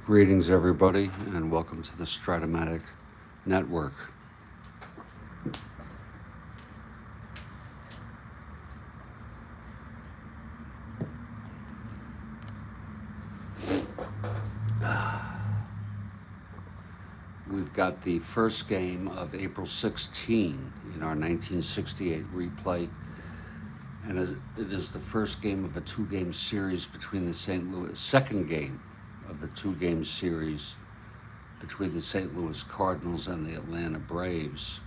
Greetings, everybody, and welcome to the Strat-O-Matic Network. We've got the first game of April 16 in our 1968 replay, and it is the first game of a two-game series between the second game of the two-game series between the St. Louis Cardinals and the Atlanta Braves.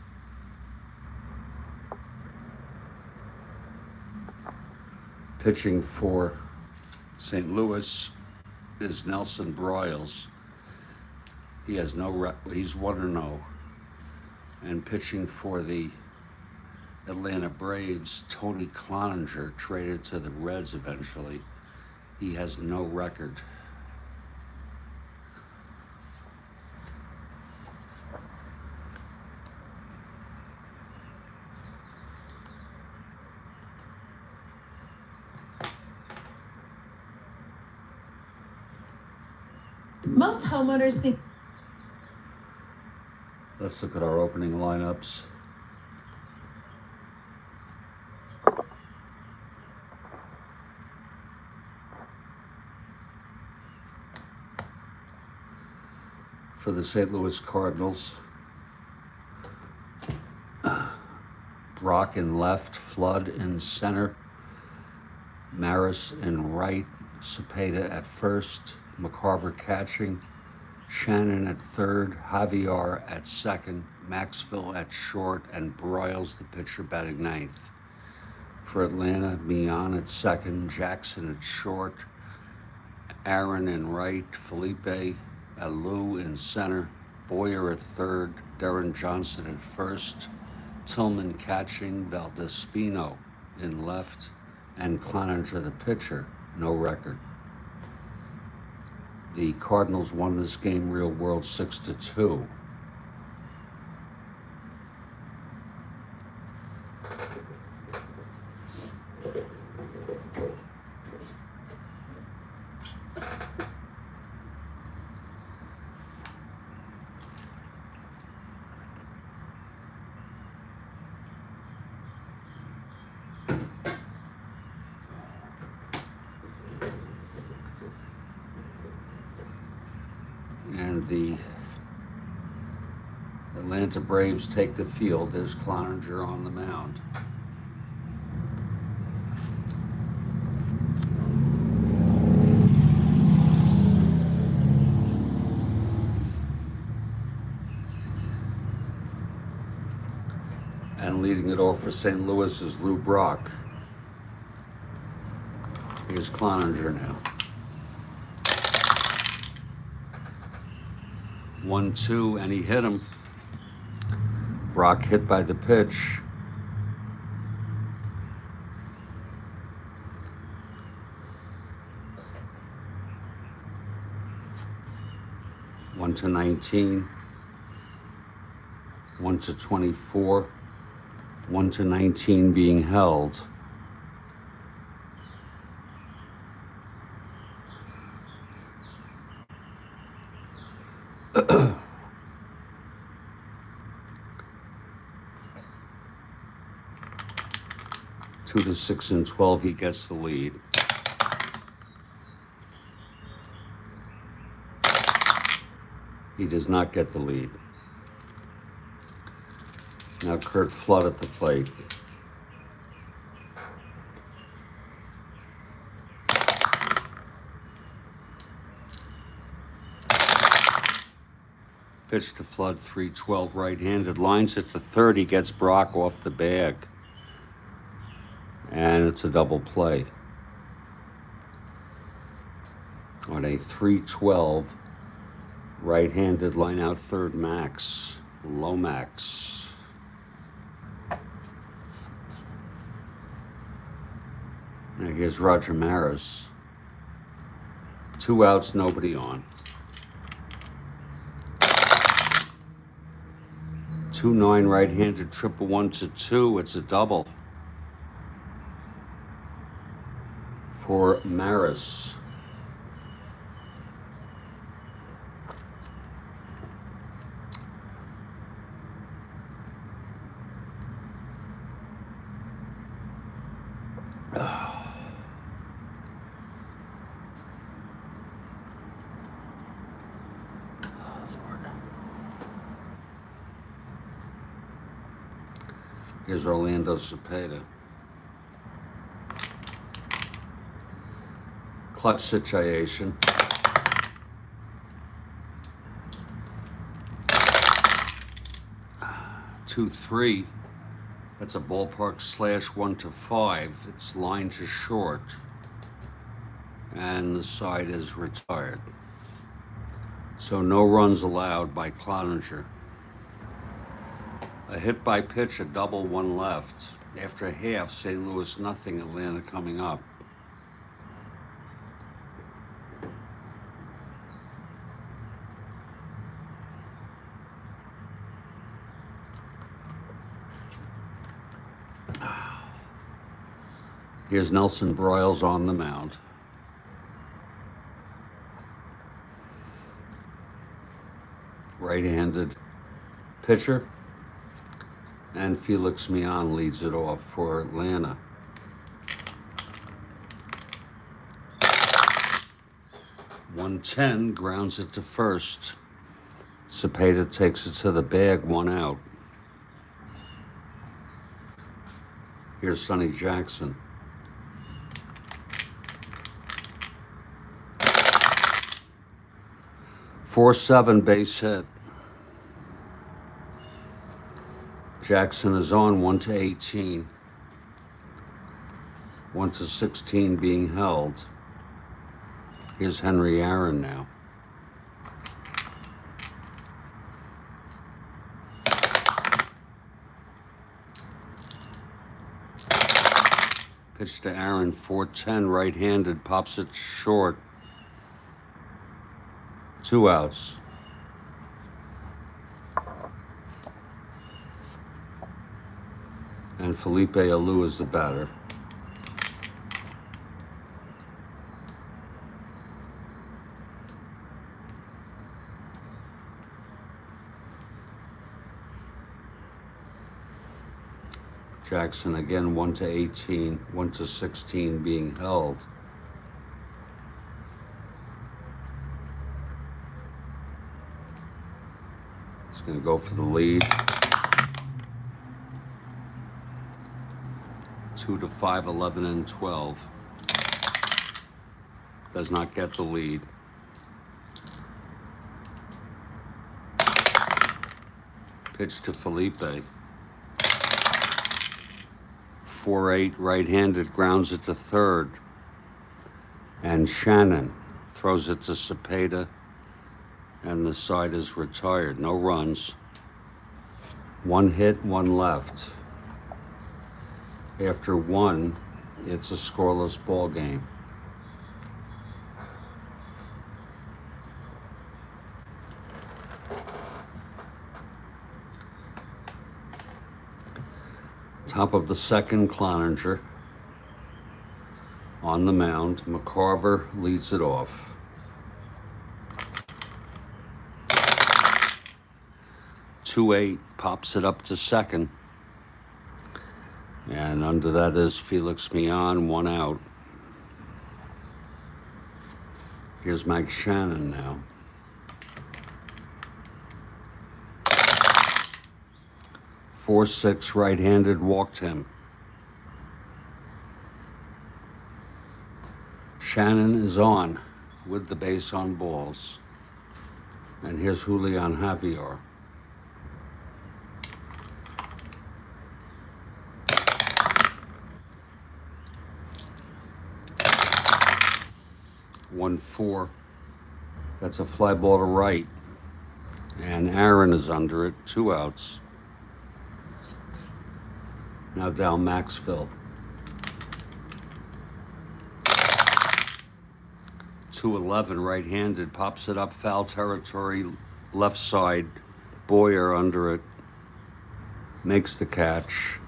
Pitching for St. Louis is Nelson Broyles. He has he's 1-0. And pitching for the Atlanta Braves, Tony Cloninger, traded to the Reds eventually. He has no record. Most homeowners think. Let's look at our opening lineups. For the St. Louis Cardinals, Brock in left, Flood in center, Maris in right, Cepeda at first, McCarver catching, Shannon at third, Javier at second, Maxville at short, and Broyles, the pitcher, batting ninth. For Atlanta, Mian at second, Jackson at short, Aaron in right, Felipe Alou in center, Boyer at third, Darren Johnson at first, Tillman catching, Valdespino in left, and Cloninger the pitcher. No record. The Cardinals won this game real world 6-2. And the Atlanta Braves take the field. There's Cloninger on the mound. And leading it off for St. Louis is Lou Brock. Here's Cloninger now. 1-2, and he hit him. Brock hit by the pitch. One to 19, 1 to 24, 1 to 19 being held. Two to 6 and 12, he gets the lead. He does not get the lead. Now Curt Flood at the plate. Pitch to Flood, 3-12 right-handed. Lines it to third. He gets Brock off the bag. And it's a double play. On a 3-12 right-handed line out third, Max. Lomax. Now here's Roger Maris. 2 outs, nobody on. 2-9 right-handed triple 1-2. It's a double for Maris. Here's Orlando Cepeda. Clutch situation. Two, three. That's a ballpark slash 1 to 5. It's line to short. And the side is retired. So no runs allowed by Cloninger. A hit by pitch, a double, one left. After half, St. Louis nothing, Atlanta coming up. Here's Nelson Broyles on the mound. Right-handed pitcher. And Felix Mian leads it off for Atlanta. .110, grounds it to first. Cepeda takes it to the bag, 1 out. Here's Sonny Jackson. .47, base hit. Jackson is on, 1 to 18. 1 to 16 being held. Here's Henry Aaron now. Pitch to Aaron, 4-10, right-handed, pops it short. 2 outs. And Felipe Alou is the batter. Jackson again, 1 to 18, 1 to 16 being held. He's going to go for the lead. 2 to 5, 11 and 12. Does not get the lead. Pitch to Felipe. 4-8, right-handed, grounds it to third. And Shannon throws it to Cepeda, and the side is retired. No runs. 1 hit, 1 left. After 1, it's a scoreless ball game. Top of the second, Cloninger on the mound. McCarver leads it off. .28, pops it up to second. And under that is Felix Mian, 1 out. Here's Mike Shannon now. .46, right-handed, walked him. Shannon is on with the base on balls. And here's Julian Javier. .14. That's a fly ball to right. And Aaron is under it, 2 outs. Now down Maxville. 2-11, right-handed, pops it up, foul territory, left side. Boyer under it, makes the catch.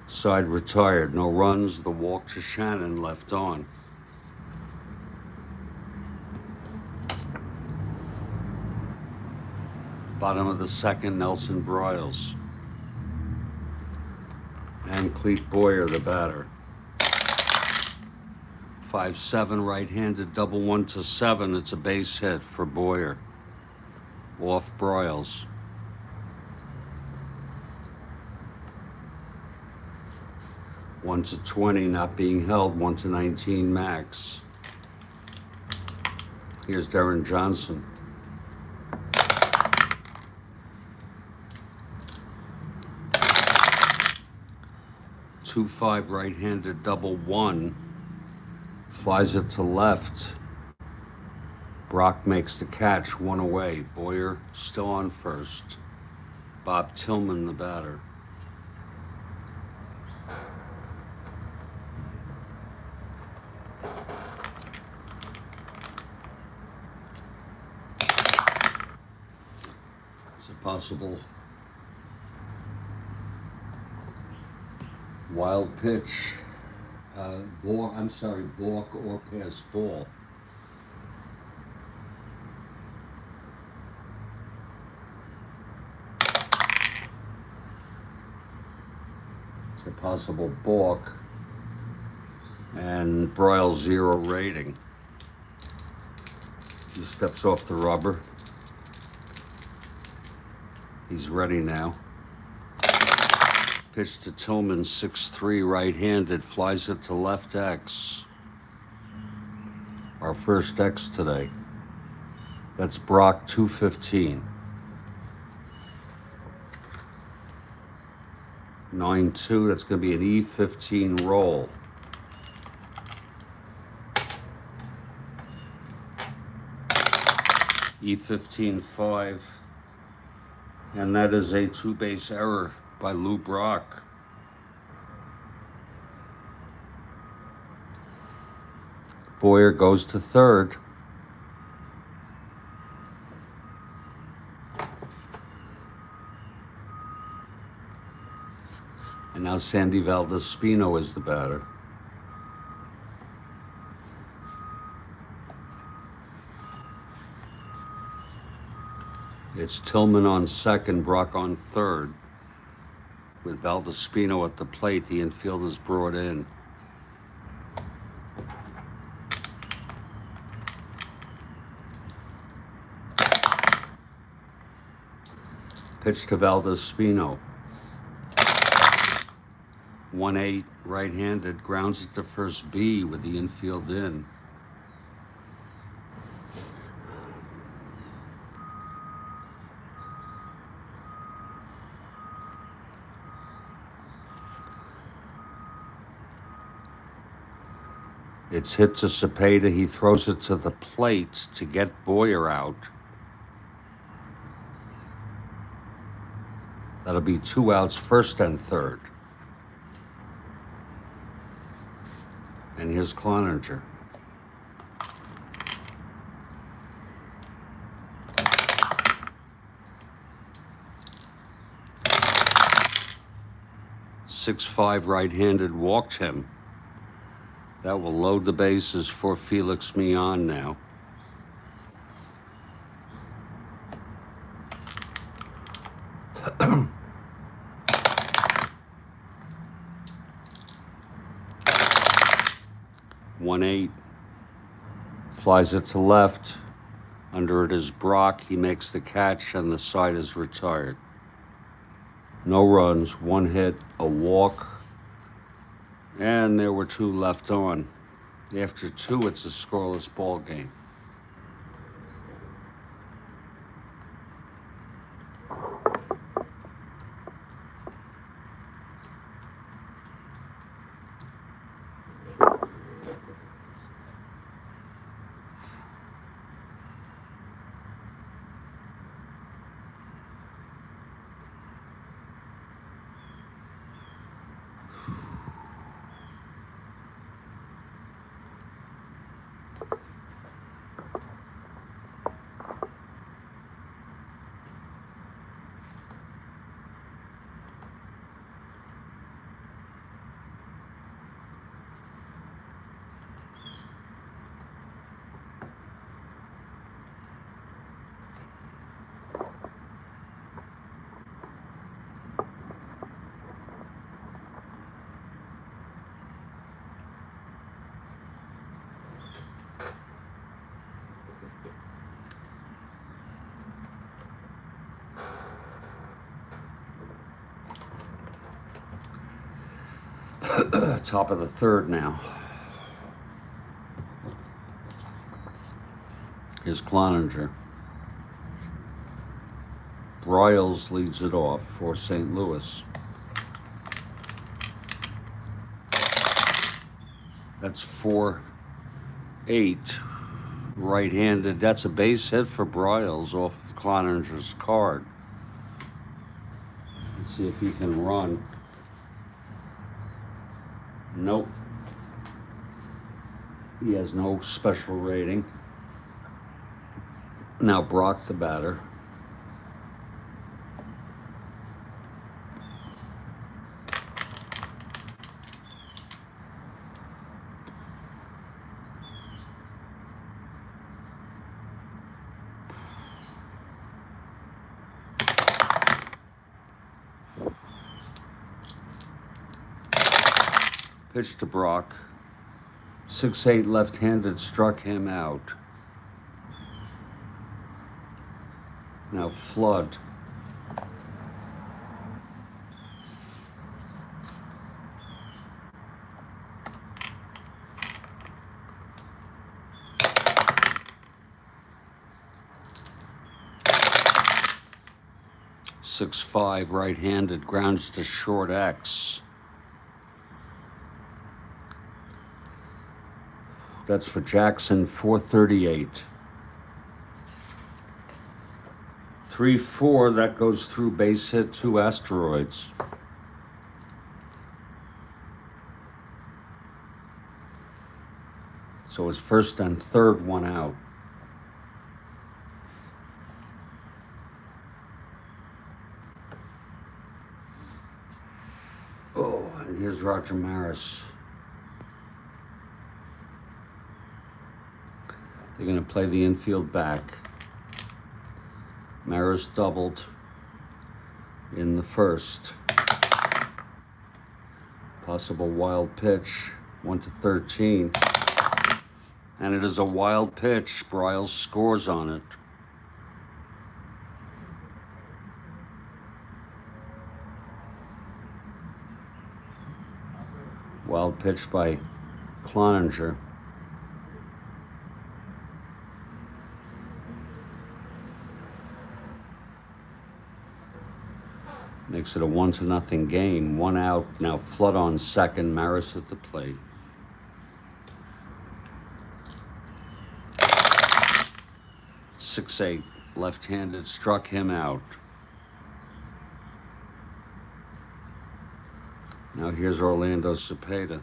Side retired, no runs. The walk to Shannon left on. Bottom of the second, Nelson Broyles. And Clete Boyer, the batter. 5-7, right-handed, double 1 to 7. It's a base hit for Boyer. Off Broyles. 1 to 20 not being held, 1 to 19 max. Here's Darren Johnson. Two five right-handed double one. Flies it to left. Brock makes the catch, one away. Boyer still on first. Bob Tillman, the batter. It's a possible wild pitch. Balk or pass ball. It's a possible balk, and Broyle 0 rating. He steps off the rubber. He's ready now. Pitch to Tillman, 6-3 right-handed, flies it to left X. Our first X today. That's Brock 215. 9-2, that's going to be an E15 roll. E15-5, and that is a two-base error by Lou Brock. Boyer goes to third. And now Sandy Valdespino is the batter. It's Tillman on second, Brock on third. With Valdespino at the plate, the infield is brought in. Pitch to Valdespino. 1-8 right-handed, grounds it to first B with the infield in. It's hit to Cepeda. He throws it to the plate to get Boyer out. That'll be 2 outs, first and third. And here's Cloninger. .65 right-handed, walked him. That will load the bases for Felix Millan now. One eight, flies it to left. Under it is Brock. He makes the catch, and the side is retired. No runs, 1 hit, a walk, and there were 2 left on. After 2, it's a scoreless ball game. Top of the third now. Here's Cloninger. Broyles leads it off for St. Louis. That's 4-8. Right-handed. That's a base hit for Broyles off of Cloninger's card. Let's see if he can run. Nope. He has no special rating. Now Brock, the batter. Pitch to Brock. 6-8 left-handed, struck him out. Now Flood. .65 right-handed, grounds to short X. That's for Jackson, 438. 3-4, that goes through base hit, 2 asteroids. So it's first and third, 1 out. Oh, and here's Roger Maris. They're going to play the infield back. Maris doubled in the first. Possible wild pitch, 1-13. And it is a wild pitch. Broyles scores on it. Wild pitch by Cloninger. Makes it a 1-0 game. 1 out. Now Flood on second. Maris at the plate. .68 left-handed, struck him out. Now here's Orlando Cepeda.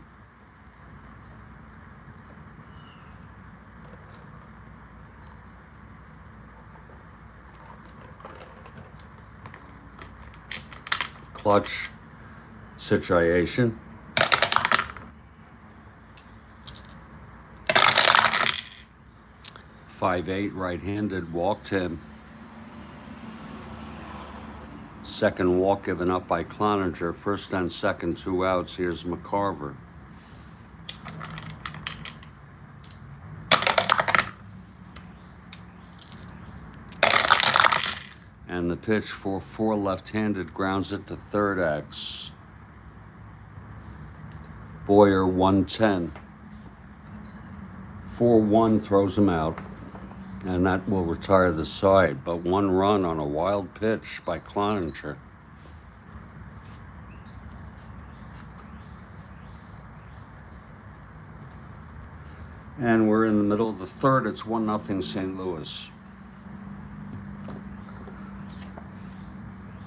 Clutch situation. .58 right-handed, walked him. Second walk given up by Cloninger. First and second, 2 outs. Here's McCarver. And the pitch for 4 left-handed, grounds it to third X. Boyer, 110. 4-1 throws him out, and that will retire the side. But 1 run on a wild pitch by Cloninger. And we're in the middle of the third. It's 1-0 St. Louis.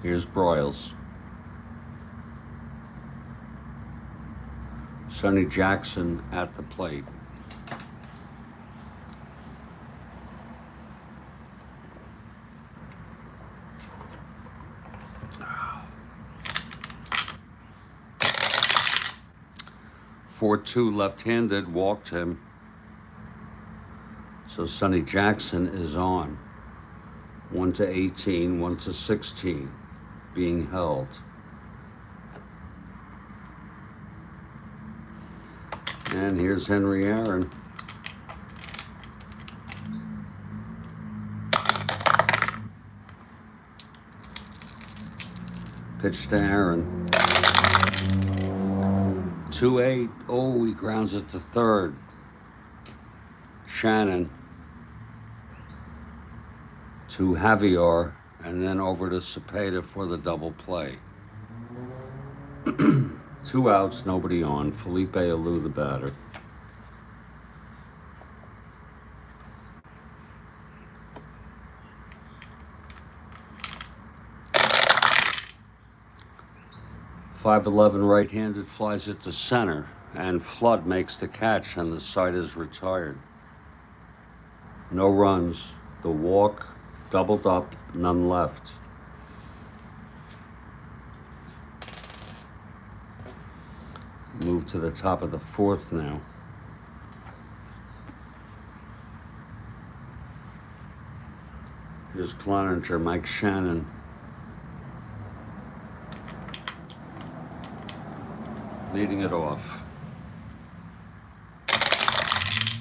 Here's Broyles. Sonny Jackson at the plate. .42 left-handed, walked him. So Sonny Jackson is on. 1-18, 1-16. Being held. And here's Henry Aaron. Pitch to Aaron. 2-8. Oh, he grounds it to third. Shannon to Javier, and then over to Cepeda for the double play. 2 outs, nobody on. Felipe Alou, the batter. .511 right-handed flies it to center, and Flood makes the catch, and the side is retired. No runs. The walk, doubled up, none left. Move to the top of the fourth now. Here's Cloninger, Mike Shannon. Leading it off.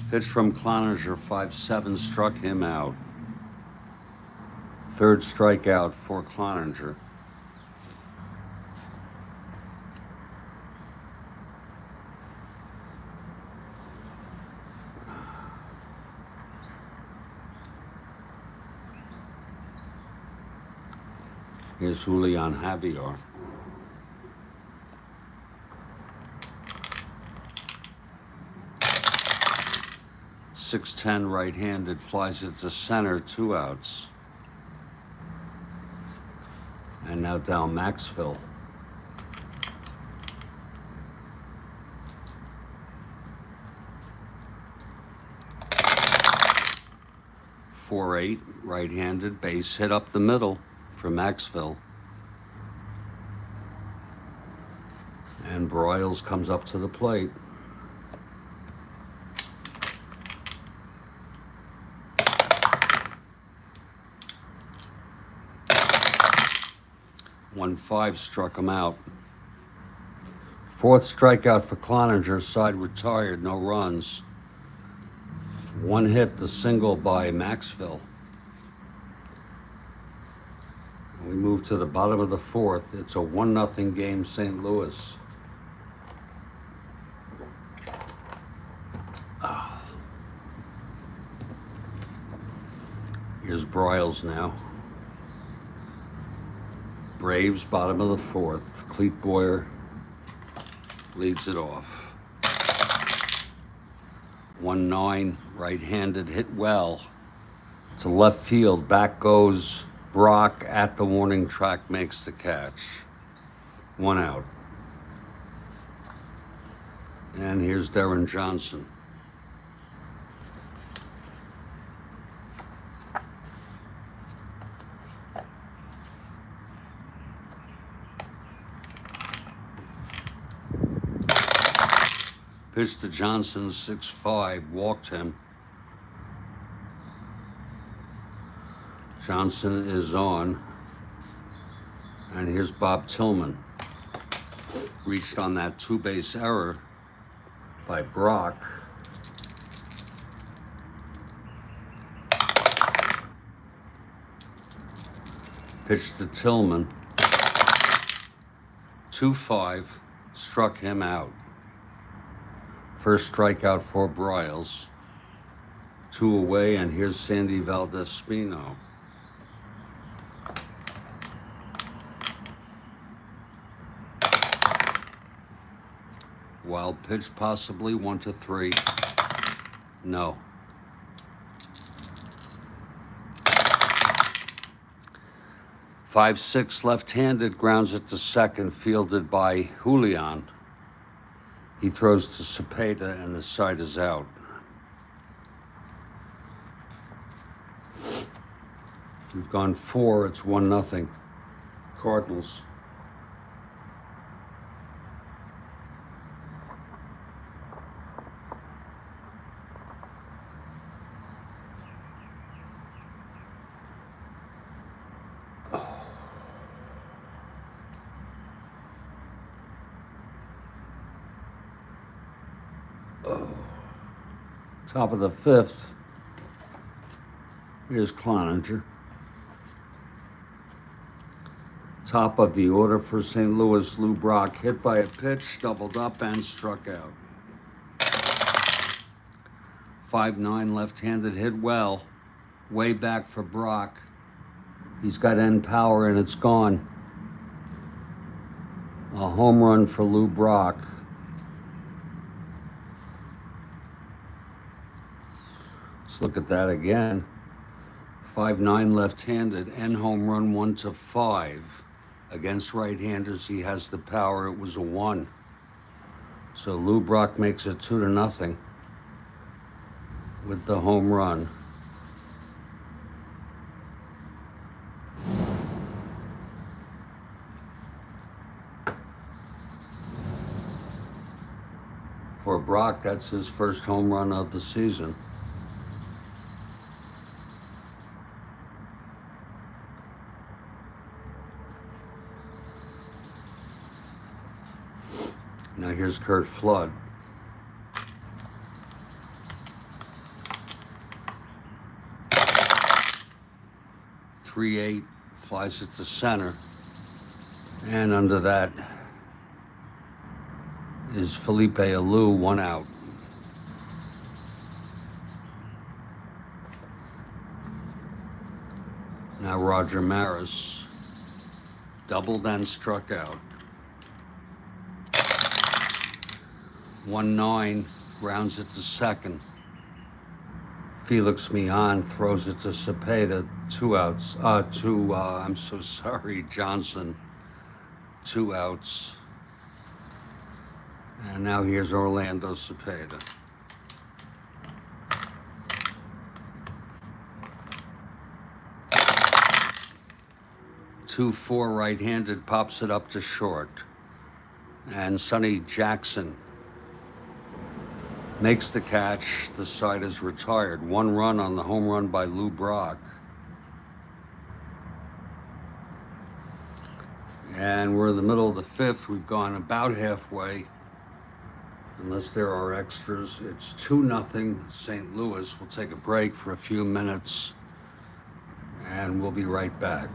Pitch from Cloninger, 5-7, struck him out. Third strikeout for Cloninger. Here's Julian Javier. .610 right-handed flies it to center, 2 outs. And now down Maxville. .48 right-handed base hit up the middle for Maxville. And Broyles comes up to the plate. .15 struck him out. Fourth strikeout for Cloninger, side retired, no runs. 1 hit, the single by Maxville. We move to the bottom of the fourth. It's a 1-0 game, St. Louis. Here's Broyles now. Braves, bottom of the fourth. Clete Boyer leads it off. 1-9, right-handed, hit well to left field. Back goes Brock at the warning track, makes the catch. 1 out. And here's Darren Johnson. Pitch to Johnson, 6-5, walked him. Johnson is on. And here's Bob Tillman. Reached on that 2-base error by Brock. Pitch to Tillman. 2-5, struck him out. First strikeout for Broyles. 2 away, and here's Sandy Valdespino. Wild pitch, possibly 1-3. No. .56 left-handed, grounds it to second, fielded by Julian. He throws to Cepeda, and the side is out. We've gone 4. It's 1-0. Cardinals. Top of the 5th. Here's Cloninger. Top of the order for St. Louis, Lou Brock hit by a pitch, doubled up and struck out. 5-9 left-handed hit well. Way back for Brock. He's got end power and it's gone. A home run for Lou Brock. Let's look at that again. 5-9 left-handed, end home run 1-5. Against right-handers, he has the power. It was a 1. So Lou Brock makes it 2-0 with the home run. For Brock, that's his first home run of the season. Now here's Kurt Flood. .38 flies it to center, and under that is Felipe Alou, 1 out. Now Roger Maris doubled and struck out. 1-9 grounds it to second. Felix Mihan throws it to Cepeda, 2 outs. I'm so sorry, Johnson, 2 outs. And now here's Orlando Cepeda. .24 right-handed pops it up to short. And Sonny Jackson makes the catch. The side is retired. 1 run on the home run by Lou Brock. And we're in the middle of the 5th. We've gone about halfway. Unless there are extras, it's 2-0 St. Louis. We'll take a break for a few minutes and we'll be right back.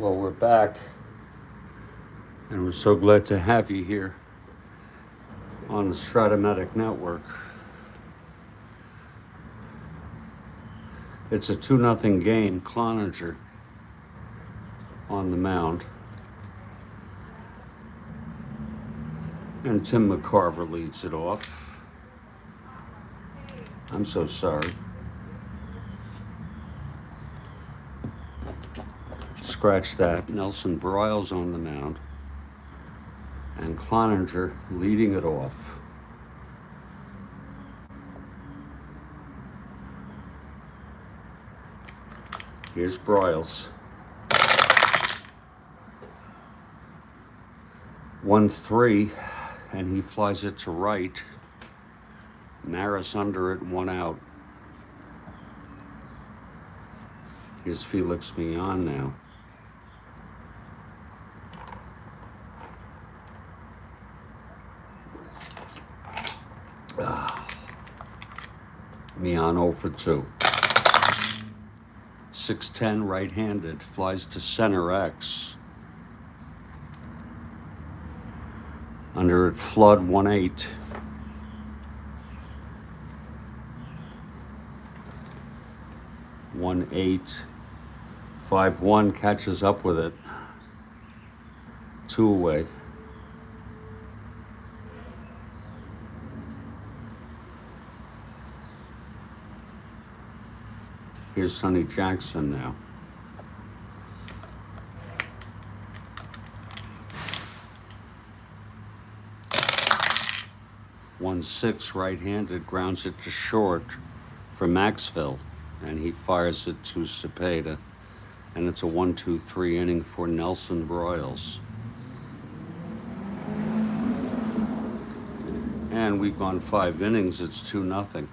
Well, we're back, and we're so glad to have you here on the Strat-O-Matic network. It's a 2-0 game. Cloninger on the mound, and Tim McCarver leads it off. I'm so sorry. Scratch that. Nelson Broyles on the mound, and Cloninger leading it off. Here's Broyles. 1-3, and he flies it to right. Maris under it, 1 out. Here's Felix Millan now. Millan 0 for 2. 6-10 right-handed, flies to center X. Under it, Flood 1-8. One 8, 5-1, catches up with it. 2 away. Here's Sonny Jackson now. One 6 right-handed, grounds it to short for Maxville, and he fires it to Cepeda, and it's a 1-2-3 inning for Nelson Broyles. And we've gone 5 innings. It's 2-0.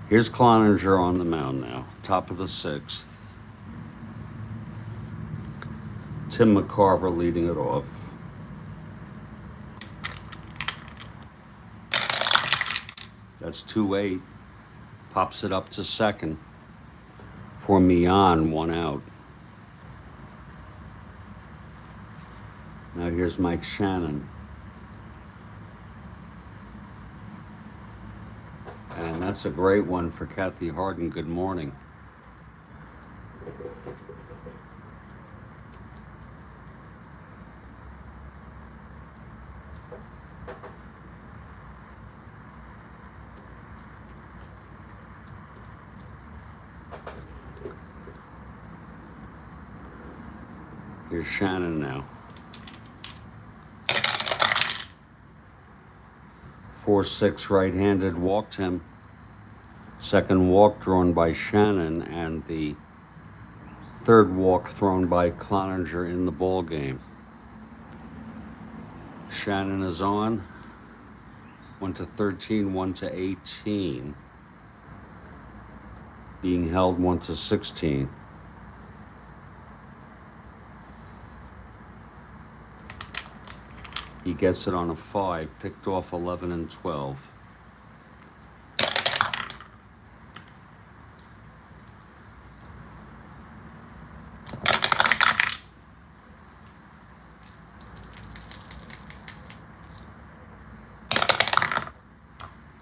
Here's Cloninger on the mound now, top of the 6th. Tim McCarver leading it off. That's 2-8. Pops it up to second for Millan, 1 out. Now here's Mike Shannon. And that's a great one for Kathy Harden. Good morning. Here's Shannon now. 4-6 right-handed, walked him. Second walk drawn by Shannon, and the third walk thrown by Cloninger in the ball game. Shannon is on. 1-13, 1-18. Being held 1-16. He gets it on a 5, picked off 11 and 12.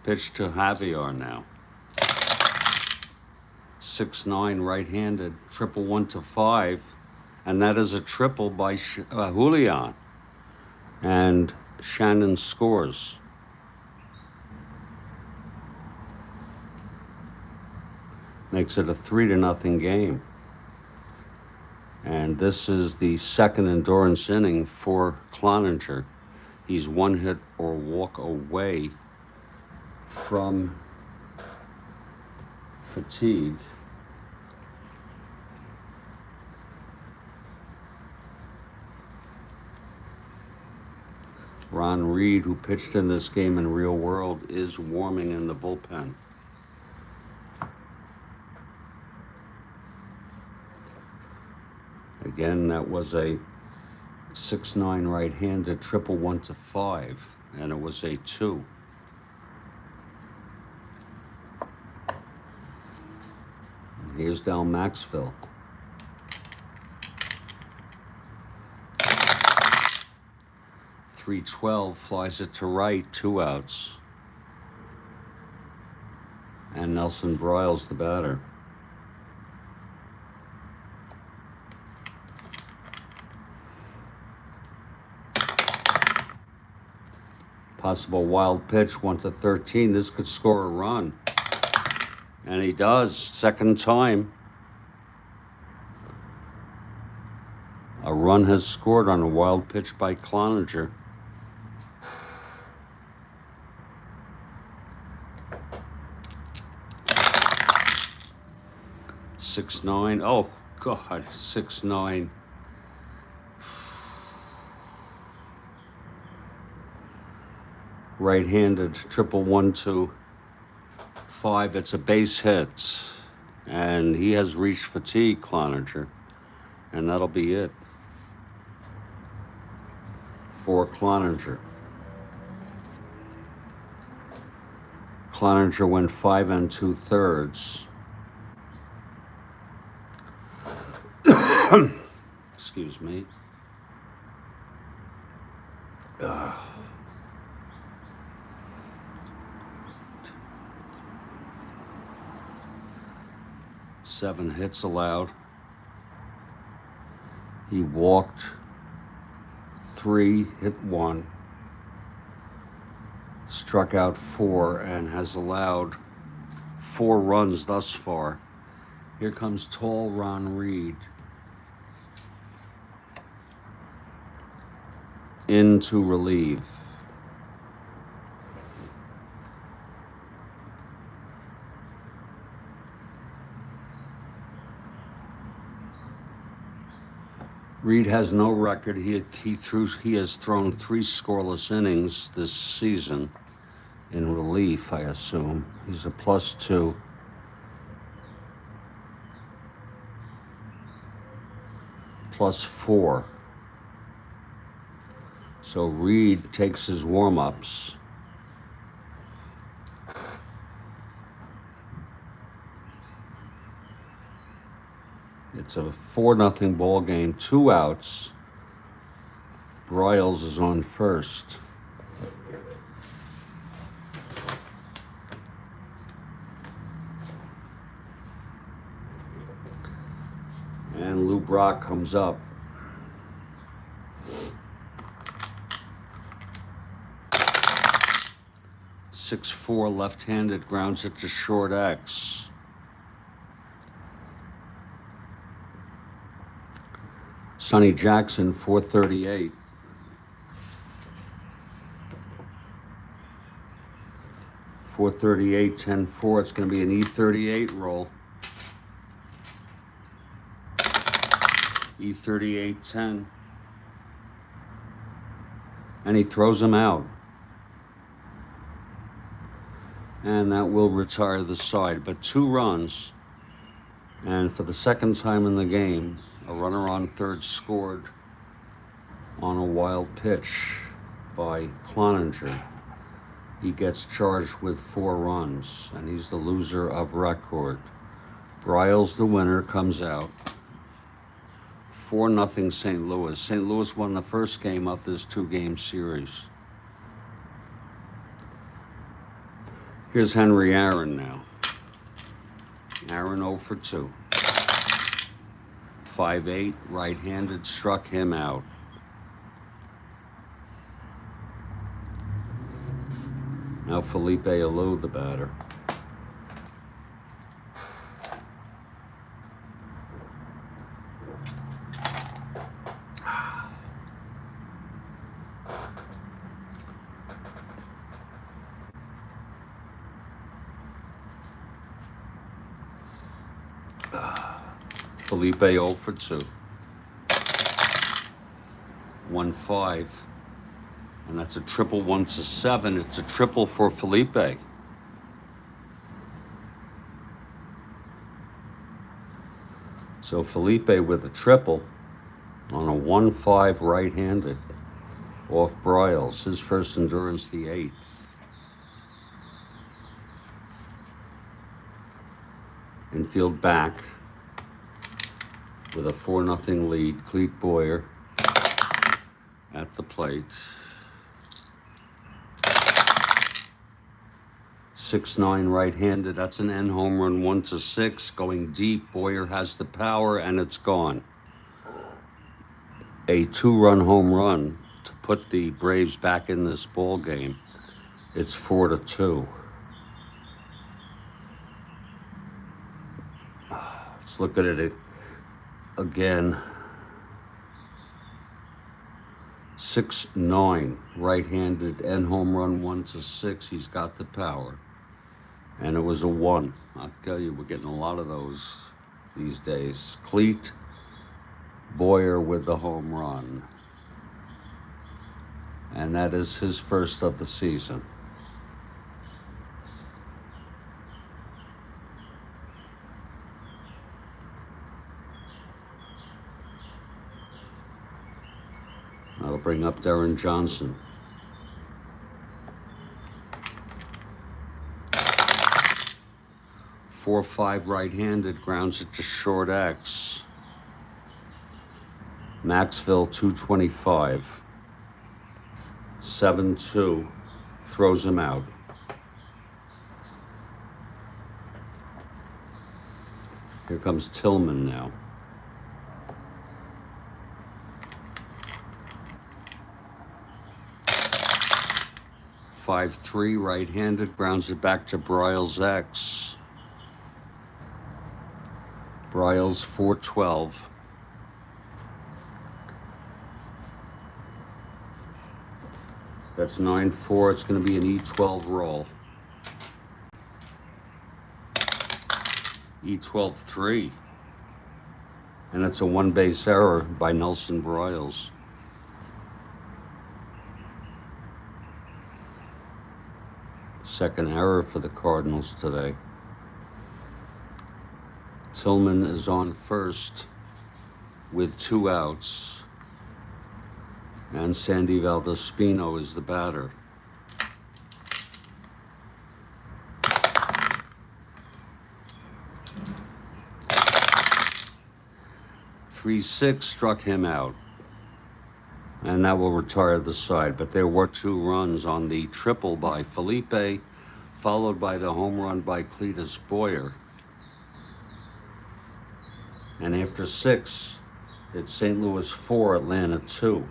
Pitch to Javier now. 6-9 right-handed, triple 1-5, and that is a triple by Julian. And Shannon scores. Makes it a 3-0 game. And this is the second endurance inning for Cloninger. He's 1 hit or walk away from fatigue. Ron Reed, who pitched in this game in real world, is warming in the bullpen. Again, that was a 6-9 right-handed, triple 1 to 5, and it was a 2. Here's down Maxville. .312 flies it to right, 2 outs. And Nelson Bryles the batter. Possible wild pitch, 1 to 13. This could score a run. And he does, second time. A run has scored on a wild pitch by Cloninger. .69. Oh, God, 6-9. Right-handed, triple 1 to 5. It's a base hit. And he has reached fatigue, Cloninger. And that'll be it for Cloninger. Cloninger went 5 2/3. Excuse me. Seven hits allowed. He walked 3, hit 1, struck out 4, and has allowed 4 runs thus far. Here comes tall Ron Reed in to relieve. Reed has no record. He has thrown 3 scoreless innings this season in relief, I assume. He's a +2. +4. So Reed takes his warm-ups. It's a 4-0 ball game, 2 outs. Bryles is on first. And Lou Brock comes up. .64 left-handed, grounds it to short X. Sonny Jackson, .438. .438, 10-4. It's going to be an E38 roll. E38, 10. And he throws him out. And that will retire the side. But 2 runs. And for the second time in the game, a runner on third scored on a wild pitch by Cloninger. He gets charged with 4 runs, and he's the loser of record. Bryles, the winner, comes out. 4-0 St. Louis. St. Louis won the first game of this 2-game series. Here's Henry Aaron now. Aaron 0 for 2. 5'8", right-handed, struck him out. Now Felipe Alou, the batter. Felipe 0 for 2. 1-5. And that's a triple 1 to 7. It's a triple for Felipe. So Felipe with a triple. on a 1-5 right-handed off Bryles. His first endurance, the 8th. Infield back with a 4-0 lead. Cleet Boyer at the plate. 6-9 right-handed. That's an end home run, 1-6, going deep. Boyer has the power, and it's gone. A 2-run home run to put the Braves back in this ball game. It's 4-2. Let's look at it again. 6-9 right-handed end home run, 1-6. He's got the power. And it was a 1. I'll tell you, we're getting a lot of those these days. Cleet Boyer with the home run. And that is his first of the season. That'll bring up Darren Johnson. 4-5 right-handed, grounds it to short X. Maxville 225. 7-2, throws him out. Here comes Tillman now. .53 right-handed, grounds it back to Bryles X. Bryles 412. That's 9-4. It's going to be an E12 roll. E12 3. And it's a 1-base error by Nelson Bryles. Second error for the Cardinals today. Tillman is on first with 2 outs. And Sandy Valdespino is the batter. .36 struck him out. And that will retire the side. But there were 2 runs on the triple by Felipe, followed by the home run by Cletus Boyer. And after 6, it's St. Louis 4, Atlanta 2.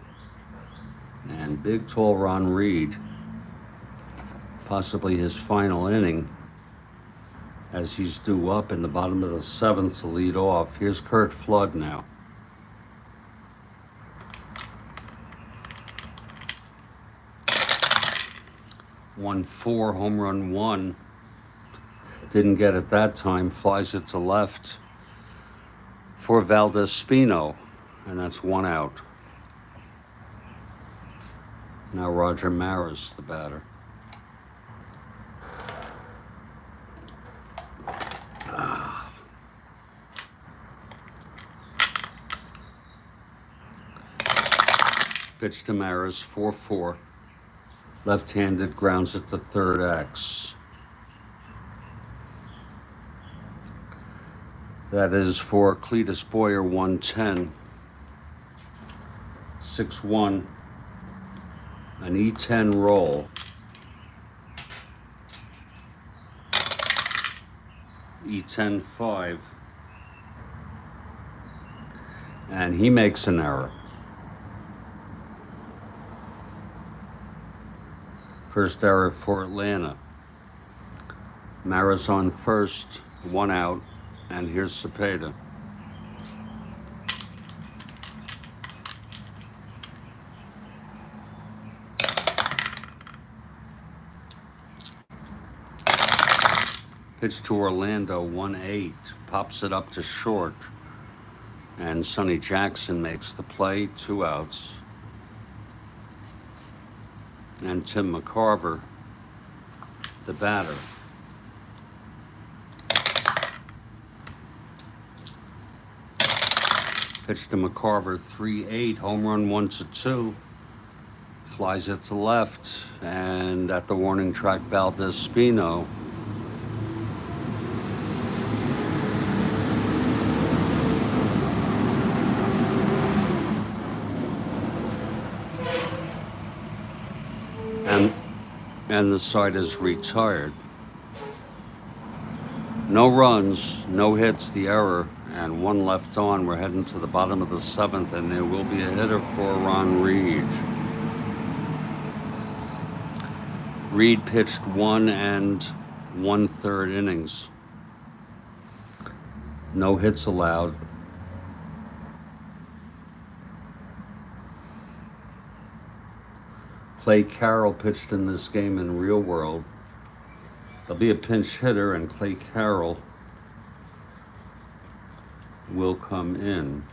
And big, tall Ron Reed, possibly his final inning, as he's due up in the bottom of the 7th to lead off. Here's Curt Flood now. .14, home run 1. Didn't get it that time. Flies it to left for Valdespino, and that's 1 out. Now Roger Maris, the batter. Pitch to Maris, 4-4. Left-handed, grounds at the third X. That is for Cletus Boyer, 110. 6-1. An E10 roll. E10 5. And he makes an error. First error for Atlanta. Maris on first, 1 out, and here's Cepeda. Pitch to Orlando, 1-8, pops it up to short, and Sonny Jackson makes the play, 2 outs. And Tim McCarver, the batter. Pitch to McCarver, 3-8, home run 1-2. Flies it to left, and at the warning track, Valdez Spino. And the side is retired. No runs, no hits, the error, and one left on. We're heading to the bottom of the 7th, and there will be a hitter for Ron Reed. Reed pitched 1 1/3 innings. No hits allowed. Clay Carroll pitched in this game in real world. There'll be a pinch hitter, and Clay Carroll will come in.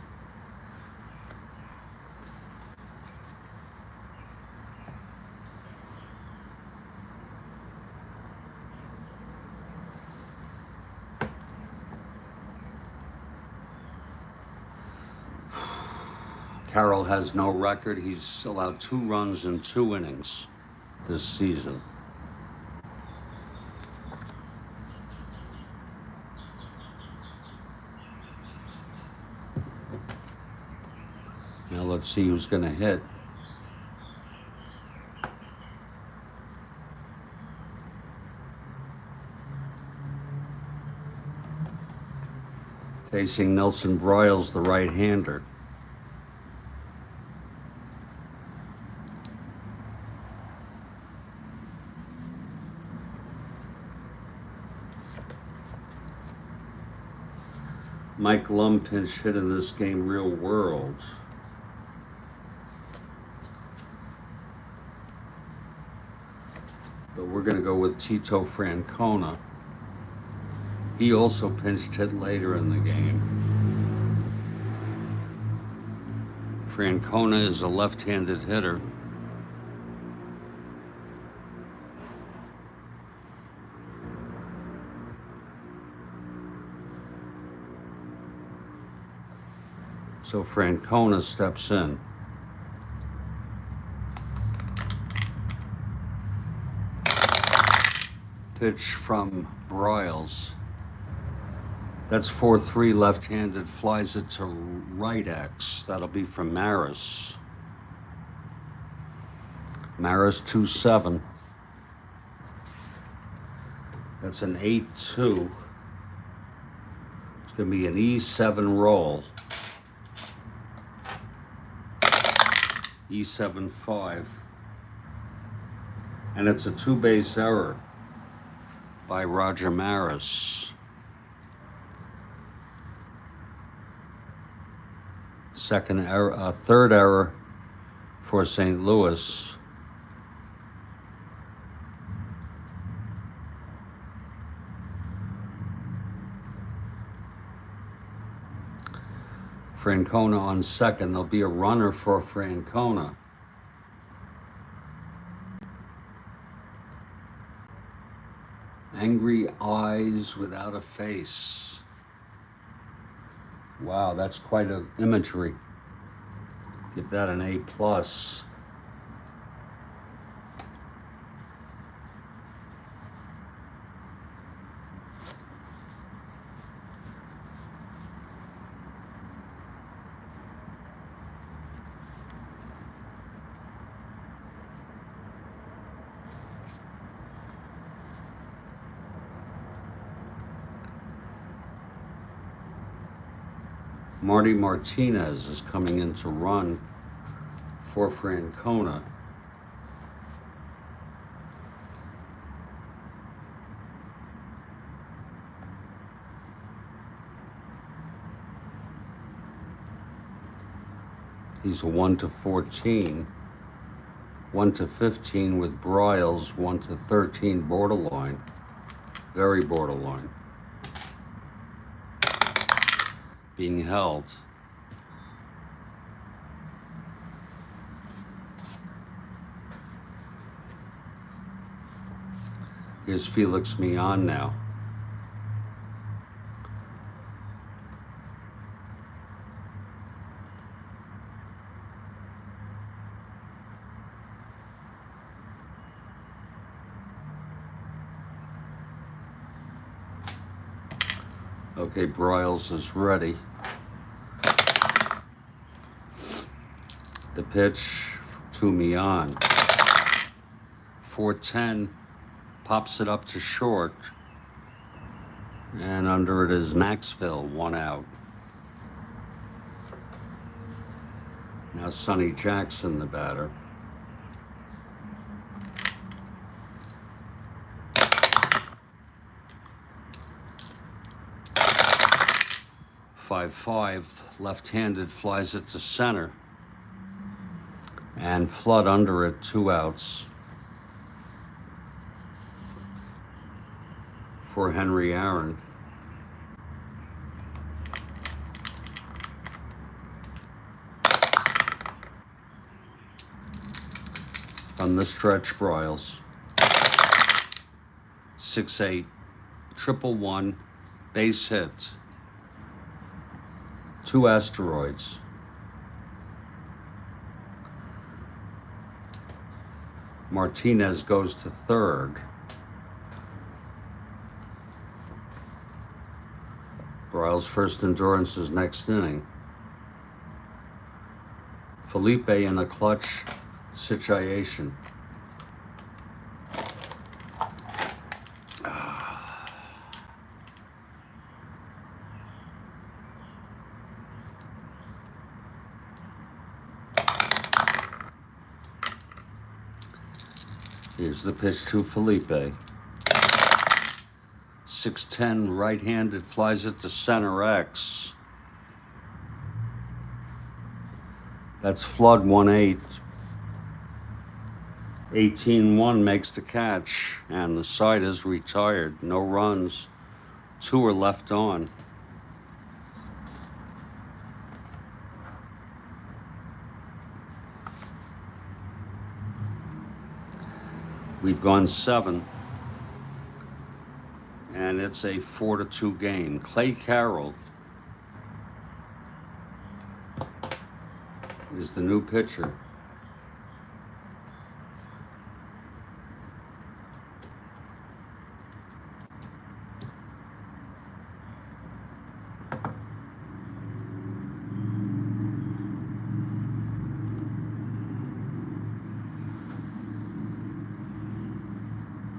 Carroll has no record. He's allowed 2 runs in 2 innings this season. Now let's see who's going to hit. Facing Nelson Broyles, the right-hander. Mike Lum pinch hit in this game, real world. But we're going to go with Tito Francona. He also pinch hit later in the game. Francona is a left-handed hitter. So Francona steps in. Pitch from Broyles. That's 4-3 left-handed, flies it to right X. That'll be from Maris. Maris 2-7. That's an 8-2. It's going to be an E7 roll. E7-5. And it's a 2-base error by Roger Maris. Third error for St. Louis. Francona on second. There'll be a runner for Francona. Angry eyes without a face. Wow, that's quite an imagery. Give that an A+. Marty Martinez is coming in to run for Francona. He's a 1-14, 1-15 with Broyles, 1-13 borderline, very borderline. Being held. Here's Felix Millan now. Okay, Broyles is ready. The pitch to Mian. 4-10, pops it up to short. And under it is Maxville, 1 out. Now Sonny Jackson, the batter. Five, left-handed, flies it to center. And Flood under it, 2 outs. For Henry Aaron. On the stretch, Broyles. 6-8, 1-1, base hit. 2 asteroids. Martinez goes to third. Broyles' first endurance is next inning. Felipe in a clutch situation. Here's the pitch to Felipe. 6-10, right-handed, flies it to center X. That's Flood, 1-8. 18-1 makes the catch, and the side is retired. No runs. 2 are left on. We've gone 7. And it's a 4-2 game. Clay Carroll is the new pitcher.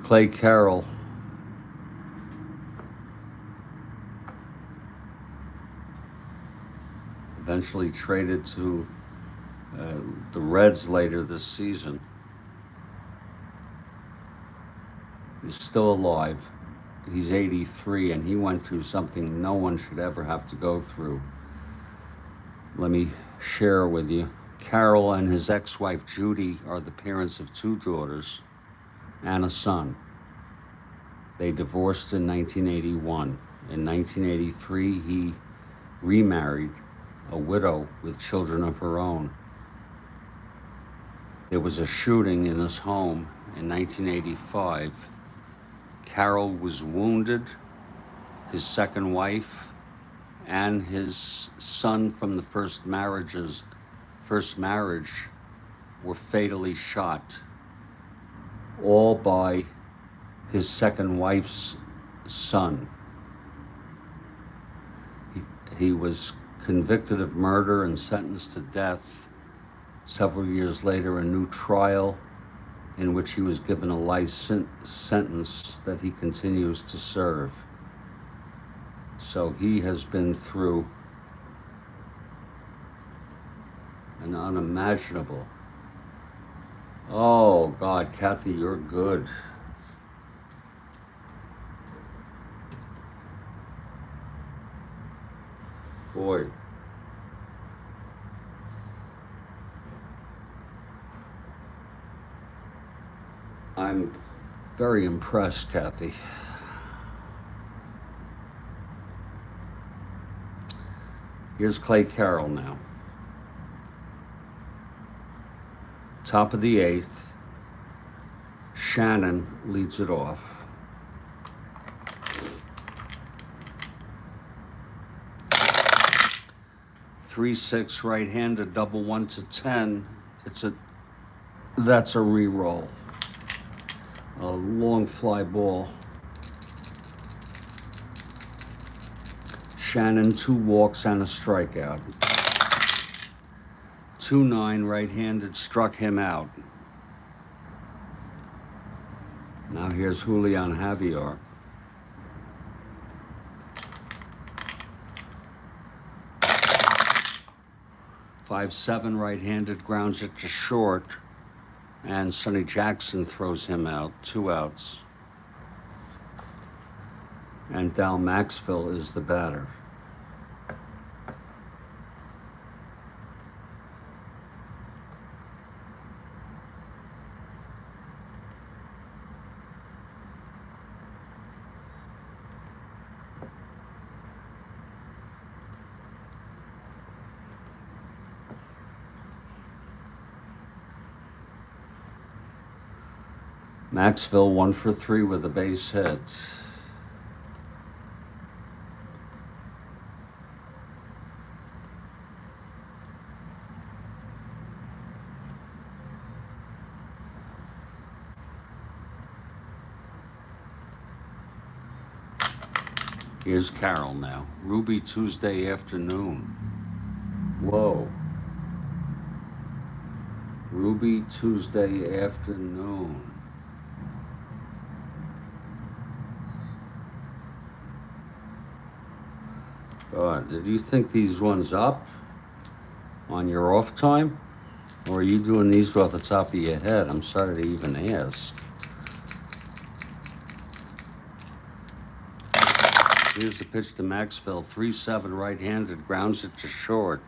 Clay Carroll. Eventually traded to the Reds later this season. He's still alive. He's 83, and he went through something no one should ever have to go through. Let me share with you. Carroll and his ex-wife Judy are the parents of 2 daughters and a son. They divorced in 1981. In 1983, he remarried a widow with children of her own. There was a shooting in his home in 1985. Carroll was wounded. His second wife and his son from the first marriage were fatally shot, all by his second wife's son. He was convicted of murder and sentenced to death. Several years later, a new trial in which he was given a life sentence that he continues to serve. So he has been through an unimaginable. Oh God, Kathy, you're good. Boy. I'm very impressed, Kathy. Here's Clay Carroll now. Top of the 8th. Shannon leads it off. Three-six right-handed, double 1-10. That's a re-roll. A long fly ball. Shannon, 2 walks and a strikeout. 2-9 right-handed struck him out. Now here's Julian Javier. Five-seven right-handed grounds it to short, and Sonny Jackson throws him out. 2 outs. And Dal Maxville is the batter. Maxville 1 for 3 with a base hit. Here's Carroll now. Ruby Tuesday afternoon. Whoa. Ruby Tuesday afternoon. God, did you think these ones up on your off time? Or are you doing these off the top of your head? I'm sorry to even ask. Here's the pitch to Maxville. 3-7 right-handed, grounds it to short.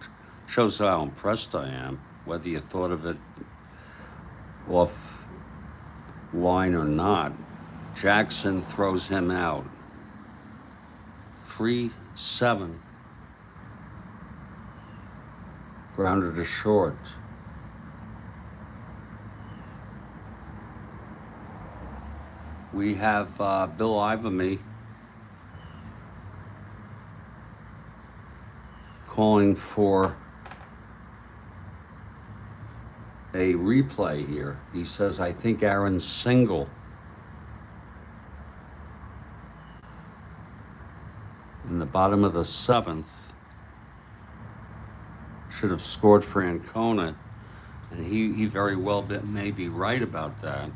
Shows how impressed I am, whether you thought of it off line or not. Jackson throws him out. 3-7. Grounded to short. We have Bill Ivamy calling for a replay here. He says, I think Aaron's single in the bottom of the 7th should have scored for Ancona, and he very well may be right about that.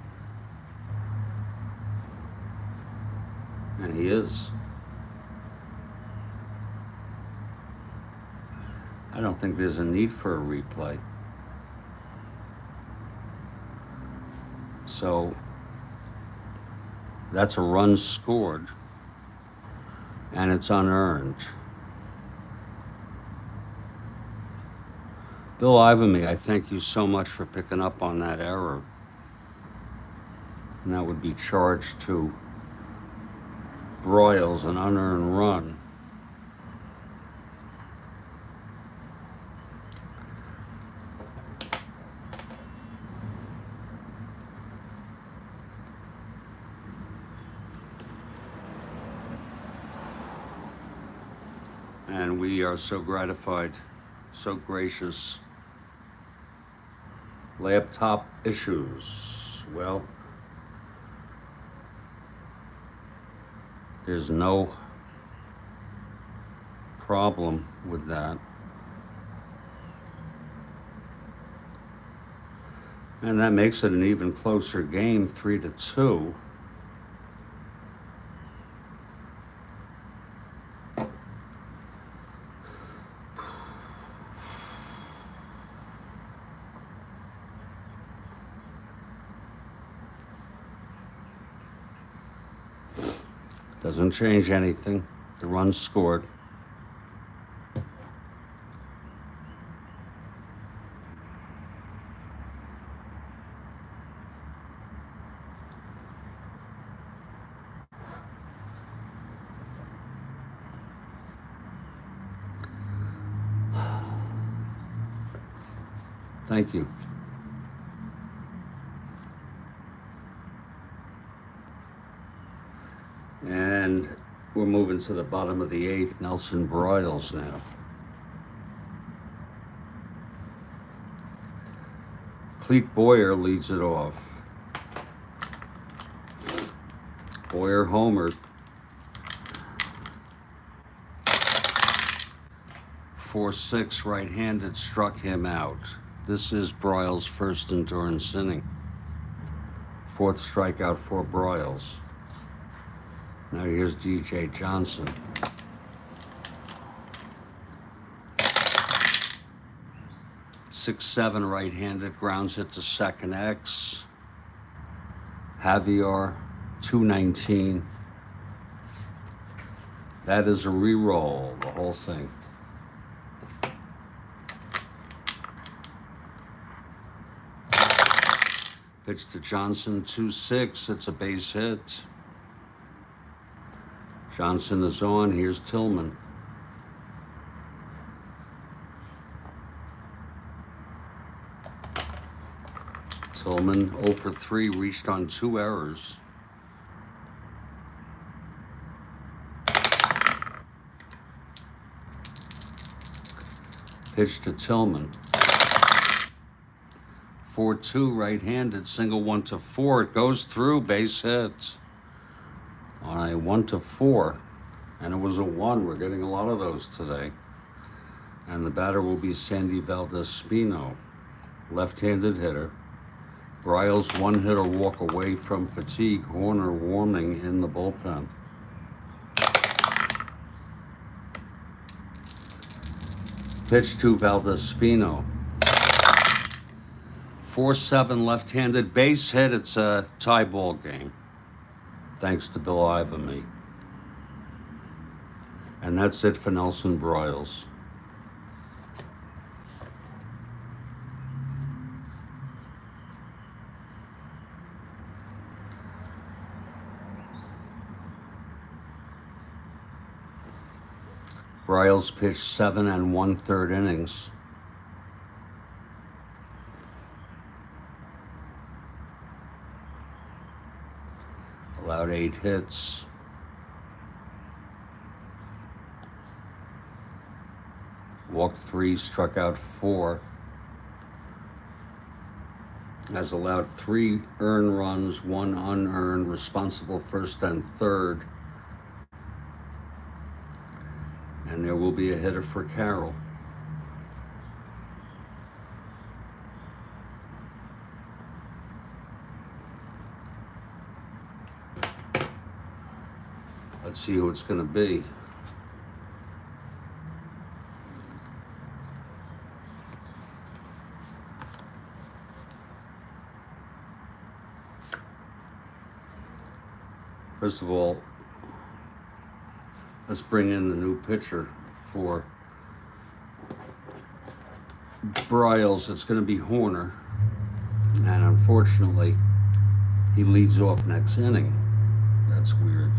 And he is. I don't think there's a need for a replay. So that's a run scored, and it's unearned. Bill Ivamy, I thank you so much for picking up on that error. And that would be charged to Broyles, an unearned run. And we are so gratified, so gracious. Laptop issues. Well, there's no problem with that. And that makes it an even closer game, 3-2. Doesn't change anything. The run scored. Thank you. And we're moving to the bottom of the 8th. Nelson Broyles now. Clete Boyer leads it off. Boyer homered. 4-6 right-handed struck him out. This is Broyles' first endurance inning. Fourth strikeout for Broyles. Now here's DJ Johnson. Six-seven right-handed grounds hit to second X. Javier, 219. That is a re-roll, the whole thing. Pitch to Johnson, 2-6. It's a base hit. Johnson is on. Here's Tillman. Tillman 0 for 3, reached on 2 errors. Pitch to Tillman. 4-2 right-handed, single 1-4. It goes through, base hit on a 1-4, and it was a 1. We're getting a lot of those today. And the batter will be Sandy Valdespino, left-handed hitter. Broyles 1 hitter walk away from fatigue. Horner warming in the bullpen. Pitch to Valdespino. 4-7 left-handed base hit. It's a tie ball game, thanks to Bill Ivamy. And that's it for Nelson Broyles. Broyles pitched 7 1/3 innings. Allowed 8 hits. Walked 3, struck out 4. Has allowed 3 earned runs, 1 unearned, responsible first and third. And there will be a hitter for Carroll. Let's see who it's going to be. First of all, let's bring in the new pitcher for Broyles. It's going to be Horner. And unfortunately, he leads off next inning. That's weird.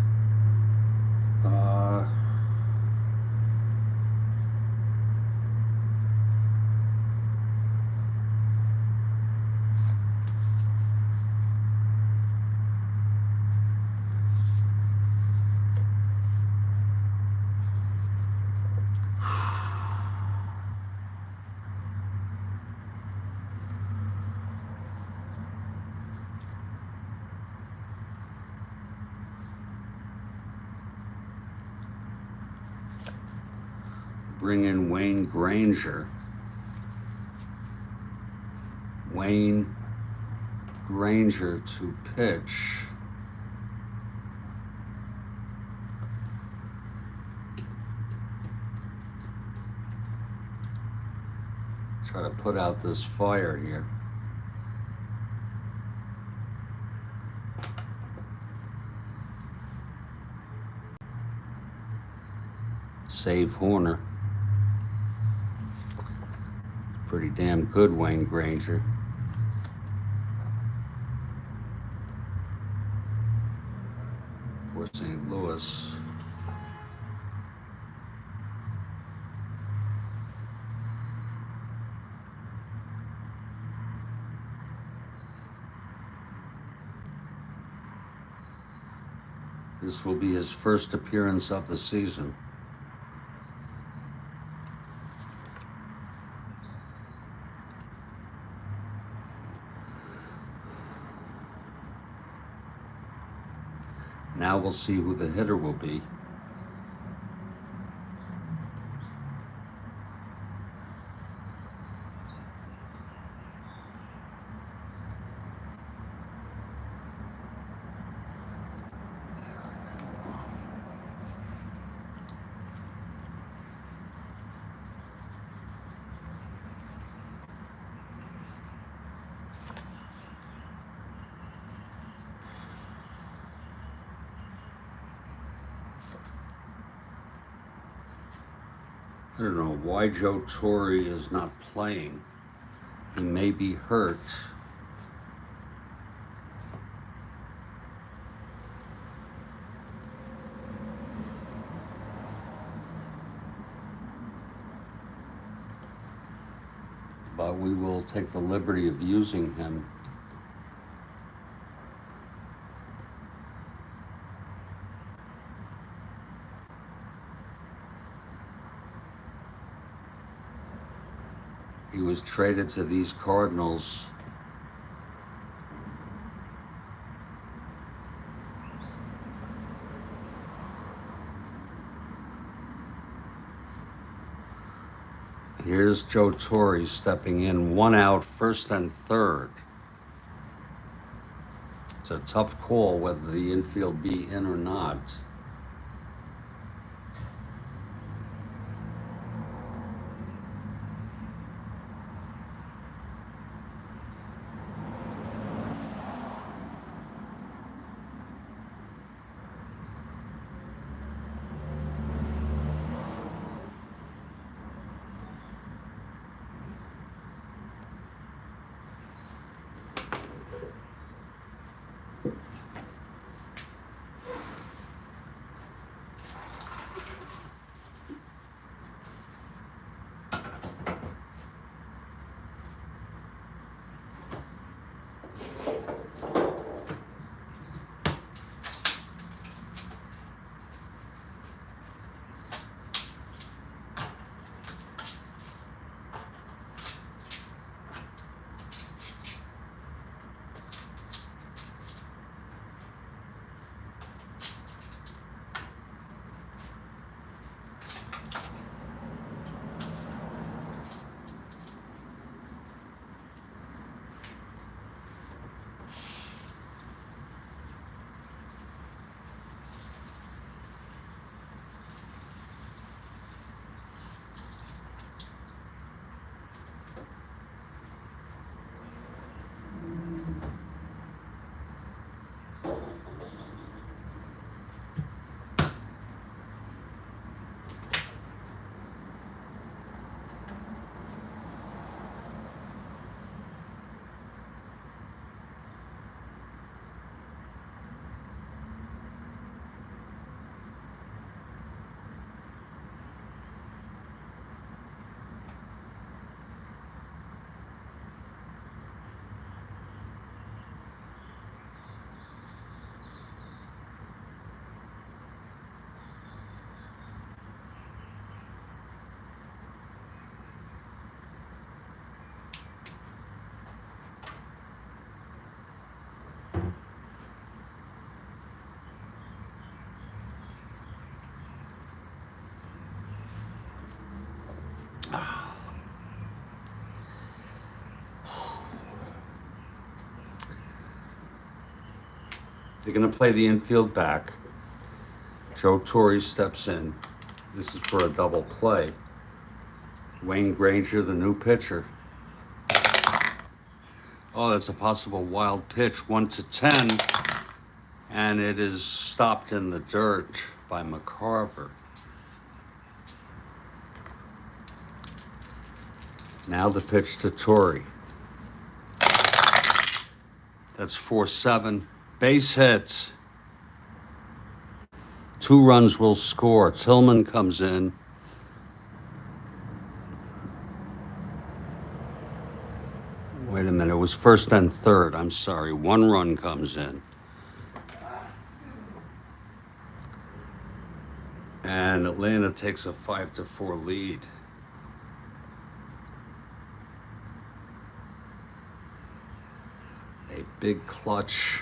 Bring in Wayne Granger. Wayne Granger to pitch. Try to put out this fire here. Save Horner. Pretty damn good, Wayne Granger. For St. Louis. This will be his first appearance of the season. Now we'll see who the hitter will be. I don't know why Joe Torre is not playing. He may be hurt. But we will take the liberty of using him. He was traded to these Cardinals. Here's Joe Torre stepping in, 1 out, first and third. It's a tough call whether the infield be in or not. They're going to play the infield back. Joe Torre steps in. This is for a double play. Wayne Granger, the new pitcher. Oh, that's a possible wild pitch. 1-10. And it is stopped in the dirt by McCarver. Now the pitch to Torre. That's 4-7. Base hit. 2 runs will score. Tillman comes in. Wait a minute. It was first and third. I'm sorry. 1 run comes in. And Atlanta takes a 5-4 lead. A big clutch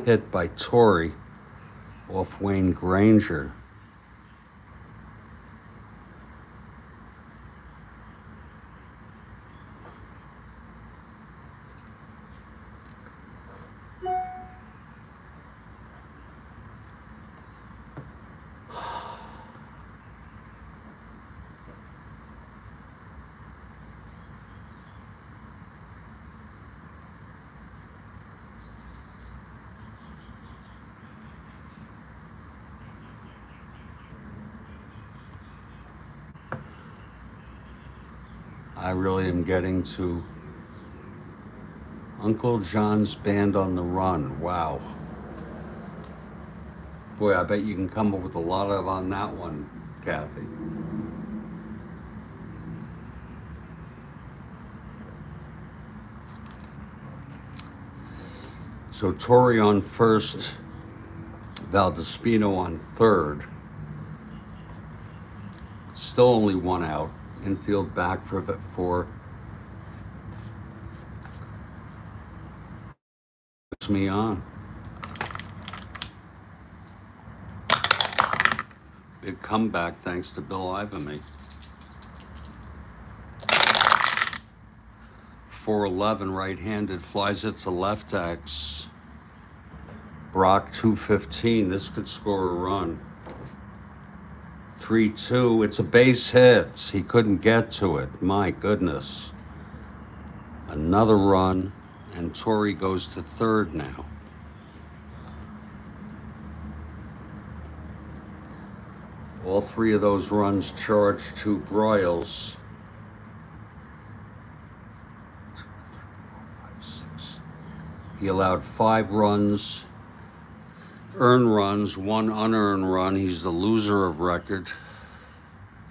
hit by Torre off Wayne Granger. I really am getting to Uncle John's Band on the Run. Wow. Boy, I bet you can come up with a lot of on that one, Kathy. So Torrey on first, Valdespino on third. Still only one out. Infield back for puts me on. Big comeback thanks to Bill Ivamy. 411 right-handed, flies it to left X. Brock 215. This could score a run. 3-2. It's a base hit. He couldn't get to it. My goodness. Another run, and Torrey goes to third now. All three of those runs charged to Broyles. 2, 3, 4, 5, 6. He allowed 5 runs, earned runs, 1 unearned run. He's the loser of record,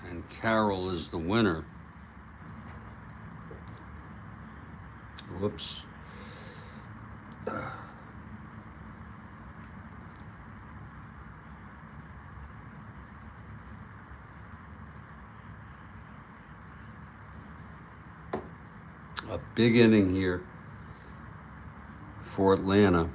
and Carroll is the winner. Whoops. A big inning here for Atlanta.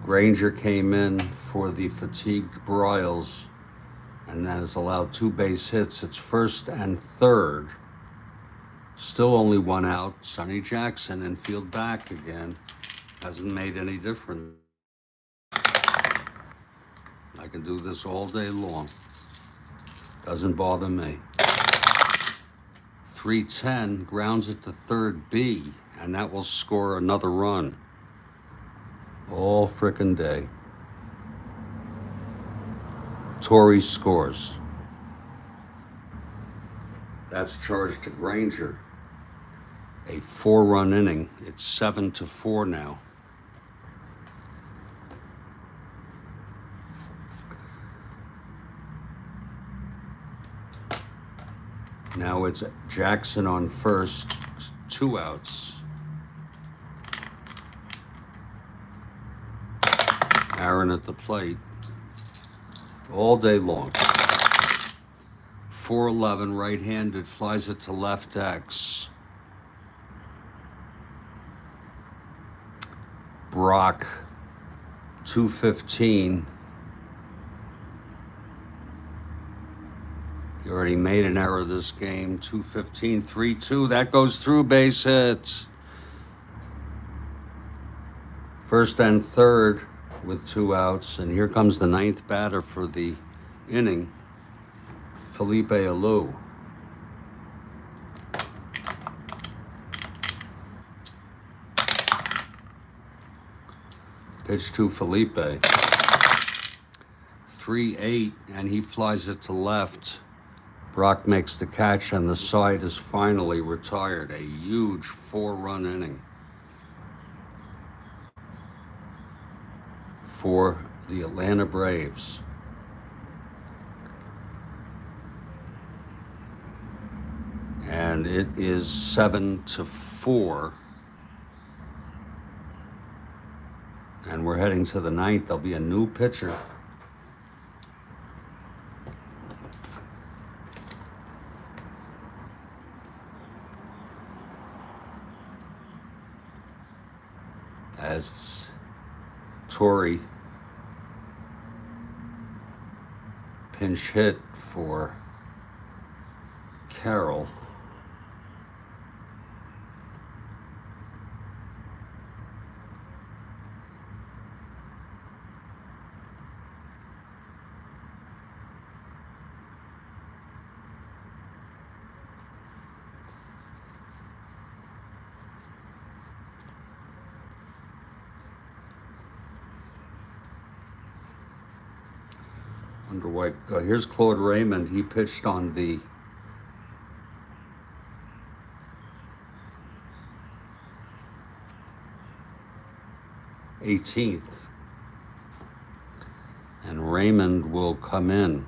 Granger came in for the fatigued Broyles and that has allowed 2 base hits. It's first and third. Still only 1 out. Sonny Jackson infield back again. Hasn't made any difference. I can do this all day long. Doesn't bother me. 310 grounds it to third B, and that will score another run. All frickin' day. Torrey scores. That's charged to Granger. A 4-run inning. It's 7-4 now. Now it's Jackson on first, 2 outs. Aaron at the plate. All day long. 411 right-handed, flies it to left X. Brock 215. He already made an error this game. 215, 3-2. That goes through, base hit. First and third with 2 outs. And here comes the 9th batter for the inning, Felipe Alou. Pitch to Felipe. 3-8, and he flies it to left. Brock makes the catch, and the side is finally retired. A huge 4-run inning for the Atlanta Braves. And it is 7-4. And we're heading to the 9th. There'll be a new pitcher. As Torrey pinch hit for Carroll. underway. Here's Claude Raymond. He pitched on the 18th. And Raymond will come in.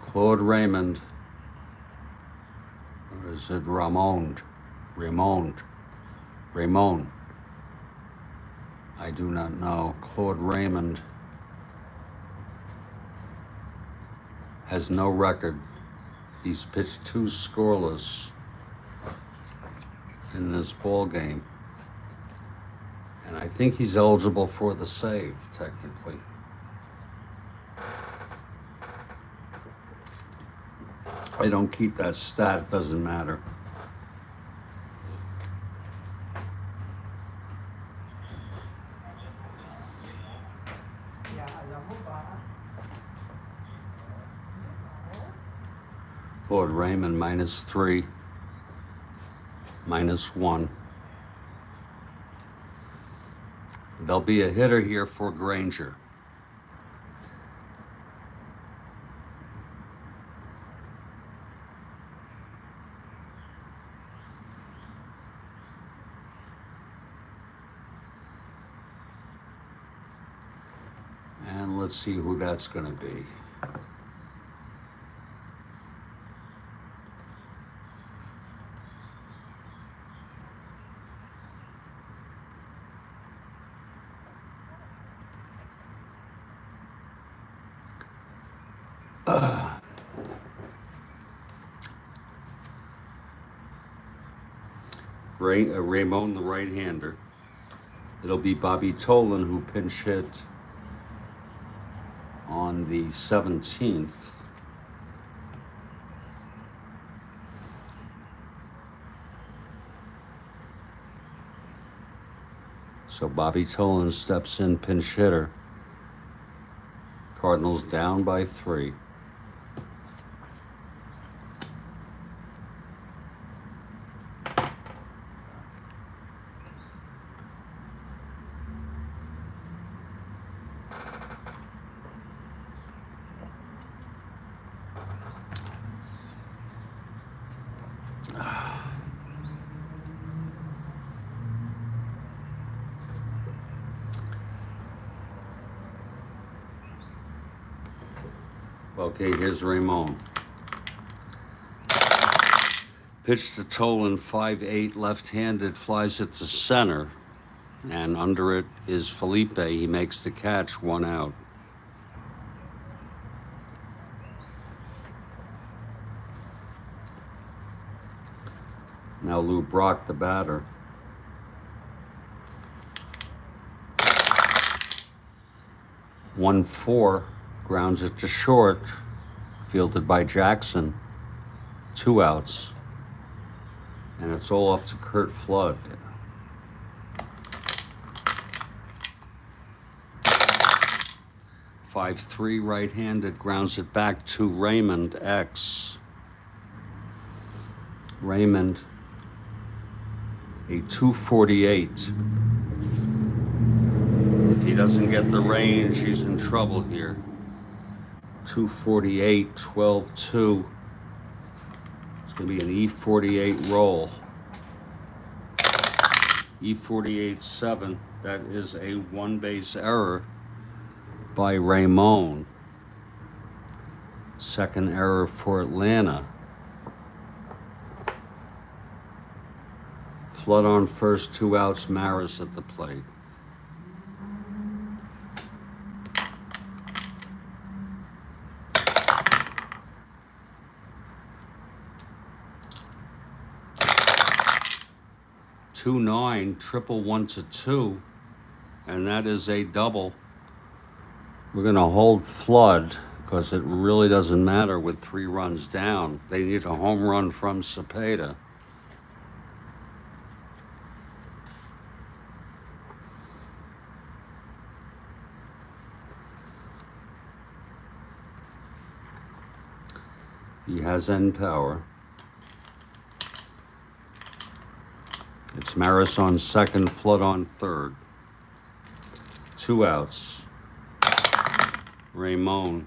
Claude Raymond, or is it Ramon? I do not know. Claude Raymond has no record. He's pitched 2 scoreless in this ball game. And I think he's eligible for the save, technically. I don't keep that stat, it doesn't matter. Claude Raymond -3, -1. There'll be a hitter here for Granger. And let's see who that's going to be. Ramon, the right-hander. It'll be Bobby Tolan who pinch hit on the 17th. So Bobby Tolan steps in, pinch hitter. Cardinals down by 3. Okay, here's Ramon. Pitch to Tolan, 5'8", left-handed, flies it to center. And under it is Felipe. He makes the catch, 1 out. Now Lou Brock, the batter. One 4, grounds it to short, fielded by Jackson. 2 outs. And it's all up to Curt Flood. Five-3 right-handed, grounds it back to Raymond X. Raymond, a 248. If he doesn't get the range, he's in trouble here. 248, 12-2. It's going to be an E48 roll. E48-7. That is a 1-base error by Ramon. Second error for Atlanta. Flood on first, 2 outs, Maris at the plate. Two 9, triple 1-2, and that is a double. We're going to hold Flood because it really doesn't matter with 3 runs down. They need a home run from Cepeda. He has end power. outs. Maris on second, Flood on third. 2 outs. Ramon.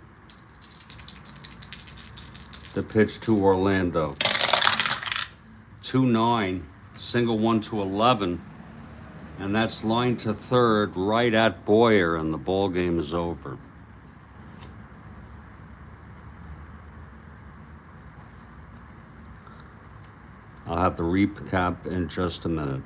The pitch to Orlando. 2-9, single 1 to 11, and that's line to third right at Boyer, and the ball game is over. I'll have the recap in just a minute.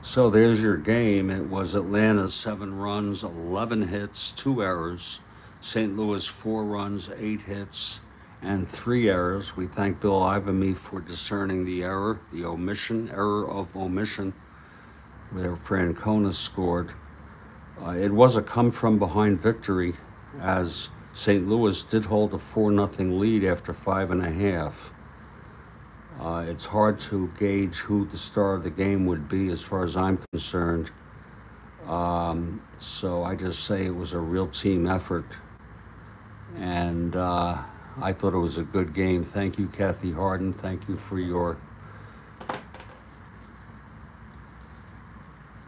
So there's your game. It was Atlanta 7 runs, 11 hits, 2 errors. St. Louis 4 runs, 8 hits, and 3 errors. We thank Bill Ivamy for discerning the error of omission, where Francona scored. It was a come-from-behind victory, as St. Louis did hold a 4-0 lead after 5.5. It's hard to gauge who the star of the game would be as far as I'm concerned. So I just say it was a real team effort. And I thought it was a good game. Thank you, Kathy Harden. Thank you for your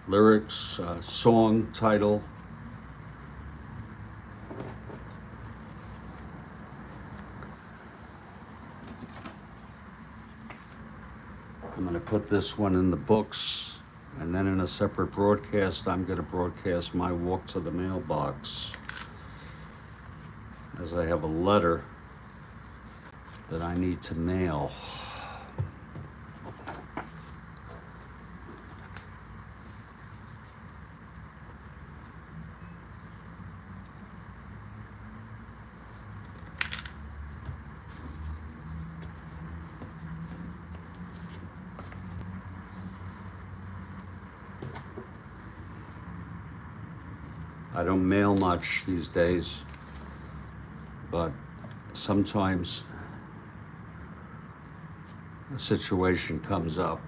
lyrics, song title. I'm going to put this one in the books, and then in a separate broadcast, I'm going to broadcast my walk to the mailbox, as I have a letter that I need to mail. I don't mail much these days, but sometimes a situation comes up.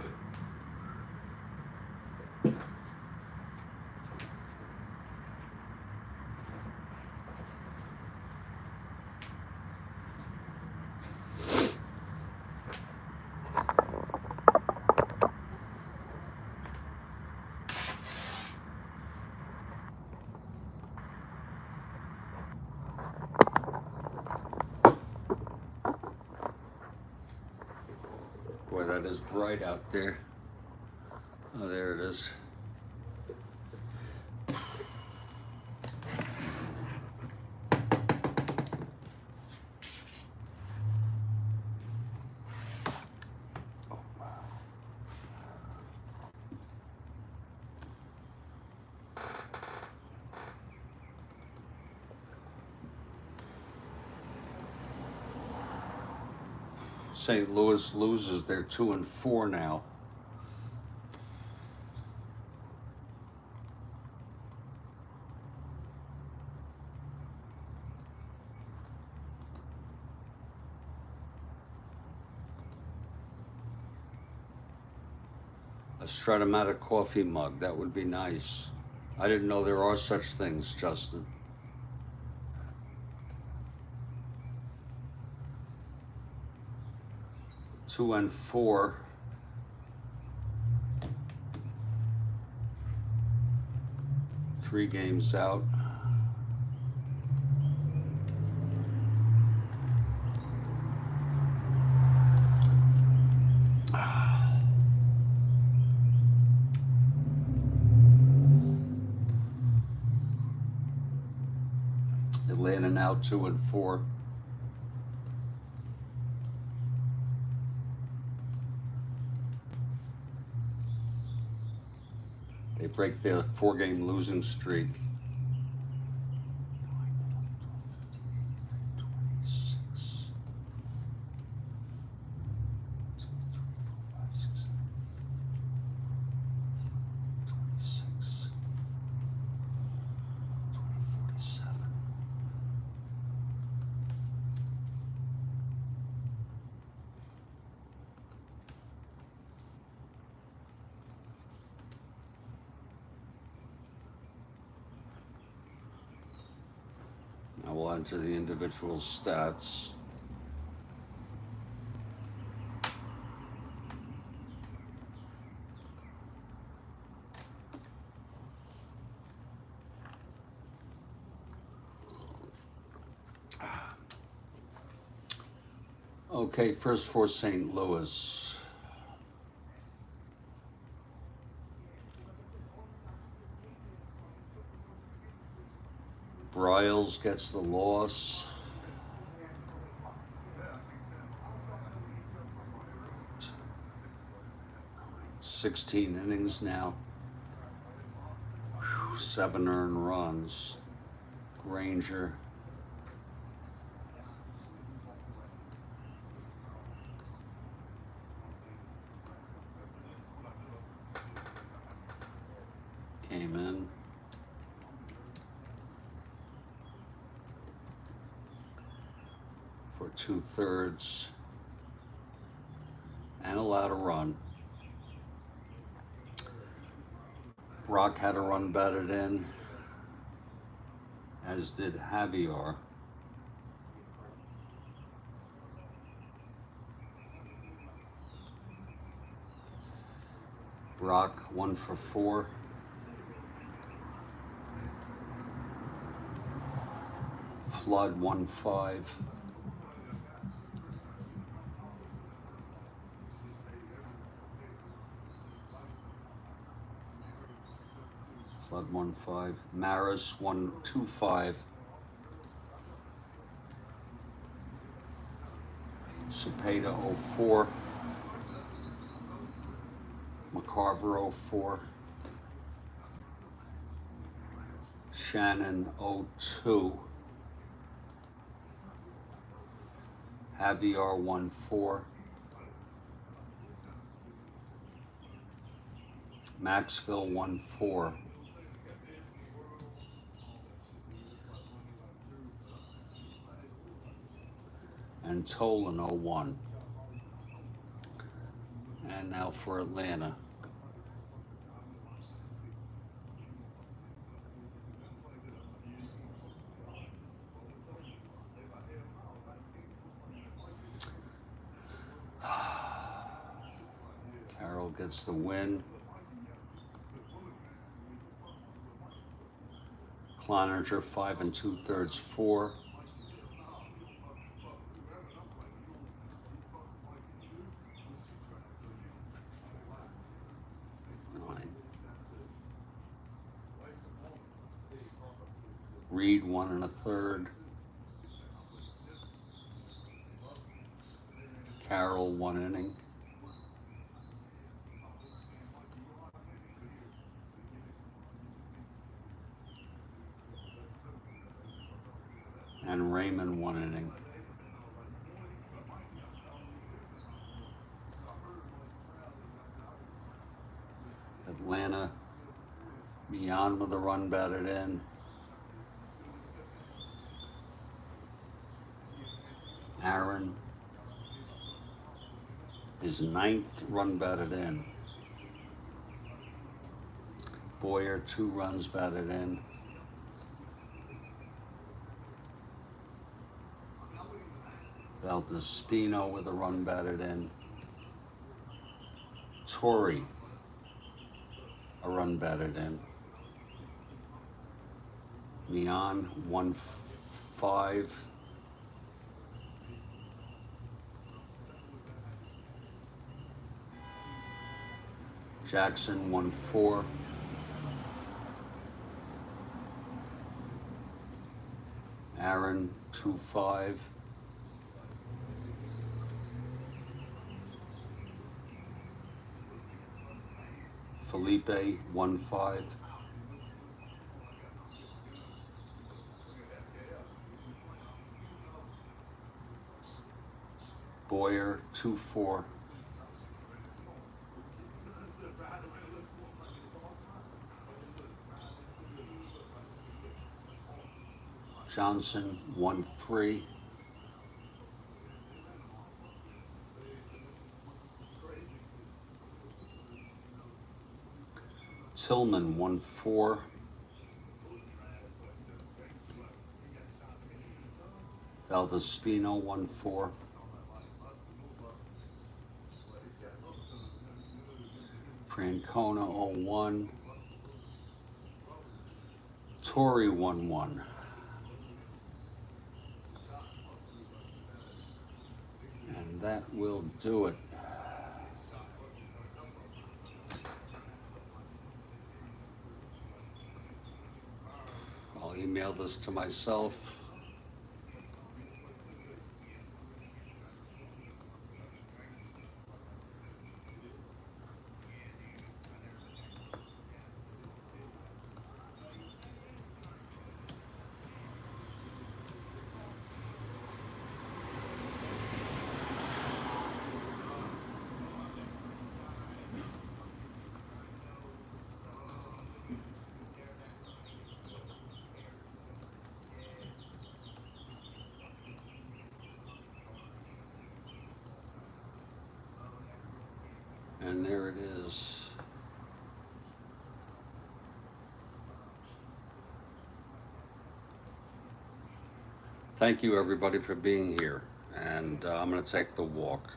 Boy, that is bright out there. Oh, there it is. St. Louis loses. They're 2-4 now. A Strat-O-Matic coffee mug, that would be nice. I didn't know there are such things, Justin. Two and 4. Three games out. Atlanta now 2-4. They break their 4-game losing streak. Now we'll enter the individual stats. Okay, first for St. Louis. Bryles gets the loss. "16 innings now. 7 earned runs. Granger. Came in. For 2/3 and allowed a run. Brock had a run batted in, as did Javier. Brock 1 for 4. Flood 1-5. Flood 1-5. Maris 1-2-5. Cepeda 0-4. McCarver 0-4. Shannon 0-2. Javier 1-4. Maxville 1-4. And Tolan 0-1. And now for Atlanta. Carroll gets the win. Cloninger 5 2/3, 4. Reed 1 1/3. Carroll 1 inning. And Raymond 1 inning. Atlanta beyond with a run batted in. Aaron, his 9th run batted in. Boyer 2 runs batted in. Valdespino with a run batted in. Torrey, a run batted in. Leon 1-5. Jackson 1-4. Aaron 2-5. Felipe 1-5. Boyer 2-4. Johnson 1-3. Tillman 1-4. Valdespino 1-4. Francona 0-1. Torrey 1-1. And that will do it. I'll email this to myself. And there it is. Thank you, everybody, for being here. And I'm going to take the walk.